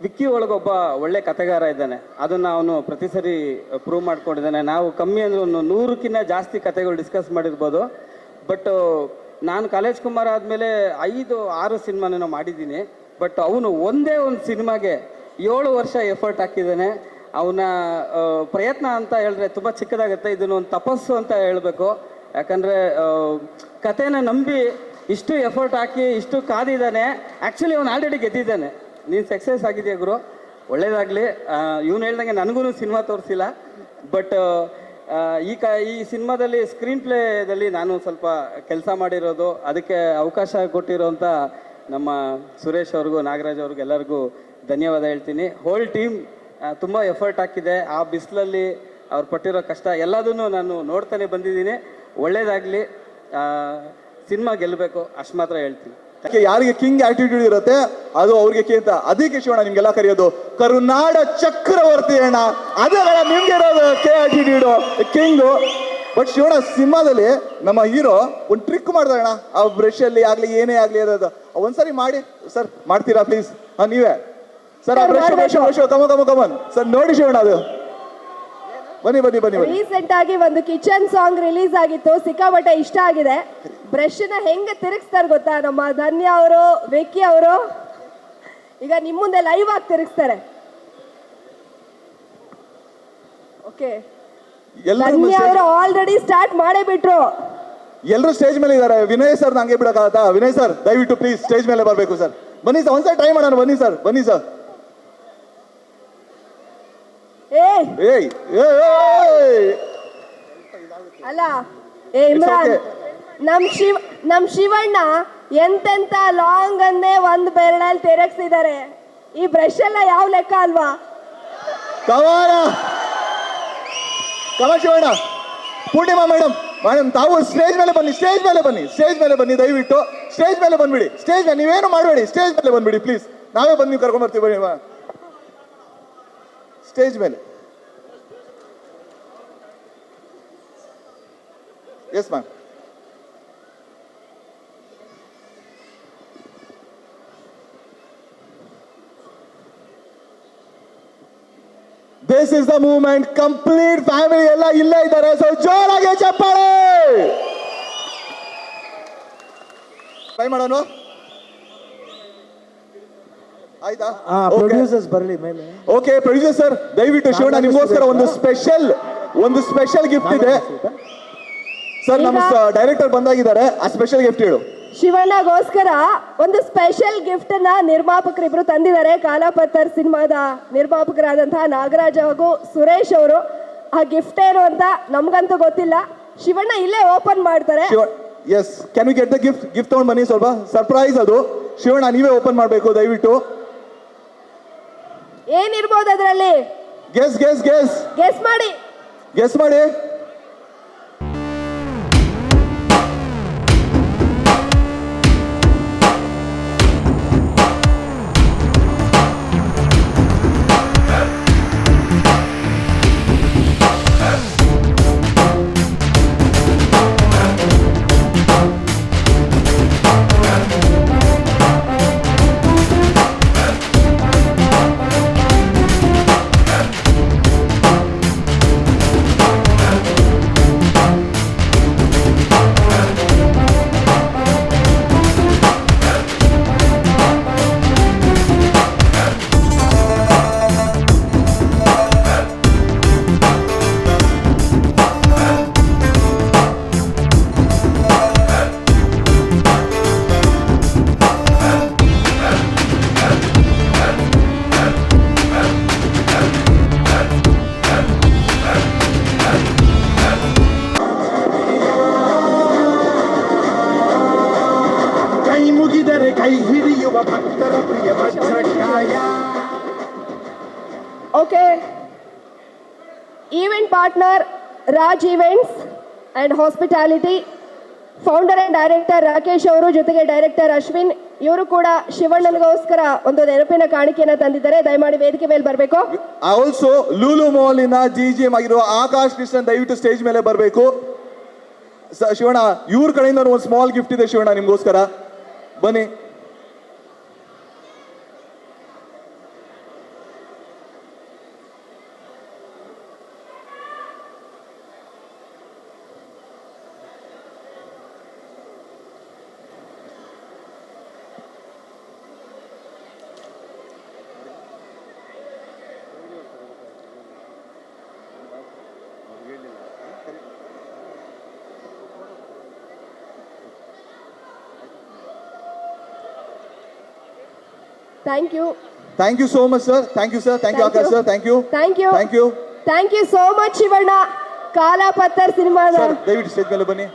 ವಿಕ್ಕಿ ಒಳಗೊಬ್ಬ ಒಳ್ಳೆ ಕಥೆಗಾರ ಇದ್ದಾನೆ, ಅದನ್ನು ಅವನು ಪ್ರತಿ ಸರಿ ಪ್ರೂವ್ ಮಾಡ್ಕೊಂಡಿದ್ದಾನೆ. ನಾವು ಕಮ್ಮಿ ಅಂದರೆ ಒಂದು 100ಕ್ಕಿಂತ ಜಾಸ್ತಿ ಕಥೆಗಳು ಡಿಸ್ಕಸ್ ಮಾಡಿರ್ಬೋದು. ಬಟ್ ನಾನು ಕಾಲೇಜ್ ಕುಮಾರ್ ಆದಮೇಲೆ 5-6 ಸಿನಿಮಾನೇನೋ ಮಾಡಿದ್ದೀನಿ. ಬಟ್ ಅವನು ಒಂದೇ ಒಂದು ಸಿನಿಮಾಗೆ 7 ವರ್ಷ ಎಫರ್ಟ್ ಹಾಕಿದ್ದಾನೆ. ಅವನ ಪ್ರಯತ್ನ ಅಂತ ಹೇಳಿದ್ರೆ ತುಂಬ ಚಿಕ್ಕದಾಗುತ್ತೆ. ಇದನ್ನು ಒಂದು ತಪಸ್ಸು ಅಂತ ಹೇಳಬೇಕು. ಯಾಕಂದರೆ ಕಥೆನ ನಂಬಿ ಇಷ್ಟು ಎಫರ್ಟ್ ಹಾಕಿ ಇಷ್ಟು ಕಾದಿದ್ದಾನೆ. ಆ್ಯಕ್ಚುಲಿ ಅವನು ಆಲ್ರೆಡಿ ಗೆದ್ದಿದ್ದಾನೆ. ನೀನು ಸಕ್ಸಸ್ ಆಗಿದೆಯಾ ಗುರು, ಒಳ್ಳೇದಾಗಲಿ. ಇವನು ಹೇಳ್ದಂಗೆ ನನಗೂ ಸಿನಿಮಾ ತೋರಿಸಿಲ್ಲ. ಬಟ್ ಈ ಸಿನಿಮಾದಲ್ಲಿ ಸ್ಕ್ರೀನ್ ಪ್ಲೇದಲ್ಲಿ ನಾನು ಸ್ವಲ್ಪ ಕೆಲಸ ಮಾಡಿರೋದು, ಅದಕ್ಕೆ ಅವಕಾಶ ಕೊಟ್ಟಿರೋಂಥ ನಮ್ಮ ಸುರೇಶ್ ಅವ್ರಿಗೂ ನಾಗರಾಜ್ ಅವ್ರಿಗೂ ಎಲ್ಲರಿಗೂ ಧನ್ಯವಾದ ಹೇಳ್ತೀನಿ. ಹೋಲ್ ಟೀಮ್ ತುಂಬ ಎಫರ್ಟ್ ಹಾಕಿದೆ. ಆ ಬಿಸಿಲಲ್ಲಿ ಅವ್ರು ಪಟ್ಟಿರೋ ಕಷ್ಟ ಎಲ್ಲದನ್ನು ನಾನು ನೋಡ್ತಾನೆ ಬಂದಿದ್ದೀನಿ. ಒಳ್ಳೇದಾಗಲಿ, ಸಿನಿಮಾ ಗೆಲ್ಲಬೇಕು, ಅಷ್ಟು ಮಾತ್ರ ಹೇಳ್ತೀನಿ. ಯಾರಿಗೆ ಕಿಂಗ್ ಆಟಿಟ್ಯೂಡ್ ಇರುತ್ತೆ ಅದು ಅವ್ರಿಗೆ ಕೇಂತ. ಅದಕ್ಕೆ ಶಿವಣ್ಣ ನಿಮ್ಗೆಲ್ಲ ಕರೆಯೋದು ಕರುನಾಡ ಚಕ್ರವರ್ತಿ ಅಣ್ಣ. ಅದೇ ನಿಮ್ಗೆ ಇರೋದು K attitude, king. But Shivanna ಸಿನಿಮಾದಲ್ಲಿ ನಮ್ಮ ಹೀರೋ ಒಂದು ಟ್ರಿಕ್ ಮಾಡ್ತಾರೆ ಅಣ್ಣ. ಆ ಬ್ರಷ್ ಅಲ್ಲಿ ಆಗ್ಲಿ ಏನೇ ಆಗ್ಲಿ ಇರೋದು ಒಂದ್ಸರಿ ಮಾಡಿ ಸರ್, ಮಾಡ್ತೀರಾ ಪ್ಲೀಸ್? ನೀವೇ ಸರ್, ಆ ಬ್ರಷ್ ಕಮನ್ ಸರ್, ನೋಡಿ ಶಿವಣ್ಣ ಅದು. ಬನ್ನಿ ಬನ್ನಿ ಬನ್ನಿ ಬನ್ನಿ. ರೀಸೆಂಟ್ ಆಗಿ ಒಂದು ಕಿಚನ್ ಸಾಂಗ್ ರಿಲೀಸ್ ಆಗಿತ್ತು, ಸಿಕ್ಕಾಪಟ್ಟೆ ಇಷ್ಟ ಆಗಿದೆ. ಬ್ರಷ್ ನ ಹೆಂಗೆ ತಿರುಗಿಸ್ತಾರೆ ಗೊತ್ತಾ ನಮ್ಮ ಧನ್ಯ ಅವರು, ವಿಕ್ಕಿ ಅವರು. ಈಗ ನಿಮ್ಮ ಮುಂದೆ ಲೈವ್ ಆಗಿ ತಿರುಗಿಸ್ತಾರೆ. ಓಕೆ, ಧನ್ಯ ಅವರು ಆಲ್ರೆಡಿ ಸ್ಟಾರ್ಟ್ ಮಾಡೇ ಬಿಟ್ರು. ಎಲ್ಲರೂ ಸ್ಟೇಜ್ ಮೇಲೆ ಇದ್ದಾರೆ. ವಿನಯ್ ಸರ್ ನಂಗೆ ಬಿಡಕ್ಕಾಗತ್ತಾ? ವಿನಯ್ ಸರ್ ದಯವಿಟ್ಟು ಪ್ಲೀಸ್ ಸ್ಟೇಜ್ ಮೇಲೆ ಬರಬೇಕು ಸರ್. ಬನ್ನಿ ಸರ್, ಒಂದ್ಸರಿ ಟ್ರೈ ಮಾಡೋಣ. ಬನ್ನಿ ಸರ್, ಬನ್ನಿ ಸರ್. ಅಲ್ಲ ಇಮ್ರಾನ್, ನಮ್ ಶಿವಣ್ಣ ಎಂತೆಂತ ಲಾಂಗ್ ಅನ್ನೇ ಒಂದು ಬೆರಳಲ್ಲಿ ತಿರುಗಿಸಿದ್ದಾರೆ. ಈ ಬ್ರಷ್ ಎಲ್ಲ ಯಾವ ಲೆಕ್ಕ ಅಲ್ವಾ? ಶಿವಣ್ಣ, ಪೂರ್ಣಿಮಾ ಮೇಡಮ್ ತಾವು ಸ್ಟೇಜ್ ಮೇಲೆ ಬನ್ನಿ, ಸ್ಟೇಜ್ ಮೇಲೆ ಬನ್ನಿ, ಸ್ಟೇಜ್ ಮೇಲೆ ಬನ್ನಿ, ದಯವಿಟ್ಟು ಸ್ಟೇಜ್ ಮೇಲೆ ಬಂದ್ಬಿಡಿ. ಸ್ಟೇಜ್ ಮೇಲೆ ನೀವೇನು ಮಾಡಬೇಡಿ, ಸ್ಟೇಜ್ ಮೇಲೆ ಬಂದ್ಬಿಡಿ ಪ್ಲೀಸ್. ನಾವೇ ಬಂದು ನೀವು ಕರ್ಕೊಂಡ್ ಬರ್ತೀವಿ. ಬನ್ನಿ ಸ್ಟೇಜ್ ಮೇಲೆ. Yes ma'am. This is the movement. Complete family ಎಲ್ಲ ಇಲ್ಲೇ ಇದ್ದಾರೆ. ಸೊ ಜೋರಾಗಿ ಚಪ್ಪಾಳೆ. ಟ್ರೈ ಮಾಡೋಣ, ಆಯ್ತಾ? ಪ್ರೊಡ್ಯೂಸರ್ಸ್ ಬರಲಿ ಮೇಲೆ. ಓಕೆ ಪ್ರೊಡ್ಯೂಸರ್ ದಯವಿಟ್ಟು ಶಿವಣ್ಣ ನಿಮಗೋಸ್ಕರ ಒಂದು ಸ್ಪೆಷಲ್ ಗಿಫ್ಟ್ ಇದೆ ಸರ್. ನಮ್ಮ ಡೈರೆಕ್ಟರ್ ಬಂದಾಗಿದ್ದಾರೆ, ಆ ಸ್ಪೆಷಲ್ ಗಿಫ್ಟ್ ಹೇಳು. ಶಿವಣ್ಣಗೋಸ್ಕರ ಒಂದು ಸ್ಪೆಷಲ್ ಗಿಫ್ಟ್ ನ ನಿರ್ಮಾಪಕರಿಬ್ರು ತಂದಿದ್ದಾರೆ. ಕಾಲಾಪತ್ತರ್ ಸಿನಿಮಾದ ನಿರ್ಮಾಪಕರಾದಂತಹ ನಾಗರಾಜ್ ಹಾಗೂ ಸುರೇಶ್ ಅವರು. ಆ ಗಿಫ್ಟ್ ಏನು ಅಂತ ನಮ್ಗಂತೂ ಗೊತ್ತಿಲ್ಲ. ಶಿವಣ್ಣ ಇಲ್ಲೇ ಓಪನ್ ಮಾಡ್ತಾರೆ. Yes, can we get the gift? Gift ತಗೊಂಡು ಬನ್ನಿ, ಸ್ವಲ್ಪ ಸರ್ಪ್ರೈಸ್ ಅದು. ಶಿವಣ್ಣ ನೀವೇ ಓಪನ್ ಮಾಡಬೇಕು ದಯವಿಟ್ಟು. ಏನಿರ್ಬೋದು ಅದರಲ್ಲಿ? ಗೆಸ್ ಗೆಸ್ ಗೆಸ್ ಗೆಸ್ ಮಾಡಿ, ಗೆಸ್ ಮಾಡಿ. ಕೈ ಹಿಡಿಯುವ ಭಕ್ತರ ಪ್ರಿಯ ವಜ್ರ partner Raj events and hospitality, founder and director Rakesh ಅವರು, ಜೊತೆಗೆ ಡೈರೆಕ್ಟರ್ ಅಶ್ವಿನ್, ಇವರು ಕೂಡ ಶಿವಣ್ಣನಿಗೋಸ್ಕರ ಒಂದು ನೆನಪಿನ ಕಾಣಿಕೆಯನ್ನು ತಂದಿದ್ದಾರೆ. ದಯಮಾಡಿ ವೇದಿಕೆ ಮೇಲೆ ಬರಬೇಕು. ಆಲ್ಸೋ ಲೂಲು ಮಾಲಿನ GGM ಆಗಿರುವ ಆಕಾಶ್ ಕೃಷ್ಣನ್ ದಯವಿಟ್ಟು ಸ್ಟೇಜ್ ಮೇಲೆ ಬರಬೇಕು. ಶಿವಣ್ಣ, ಇವ್ರ ಕಡೆಯಿಂದ ಒಂದು ಸ್ಮಾಲ್ ಗಿಫ್ಟ್ ಇದೆ ಶಿವಣ್ಣ ನಿಮ್ಗೋಸ್ಕರ, ಬನ್ನಿ. Thank you. Thank you so much, sir. Thank you, sir. Thank you, Akash, sir. Thank you. Thank you. Thank you. Thank you so much, Shivanna. ಕಾಲಾಪತ್ತರ್ ಸಿನಿಮಾದ ಸರ್ ದಯವಿಟ್ಟು ಸ್ಟೇಜ್ ಮೇಲೆ ಬನ್ನಿ.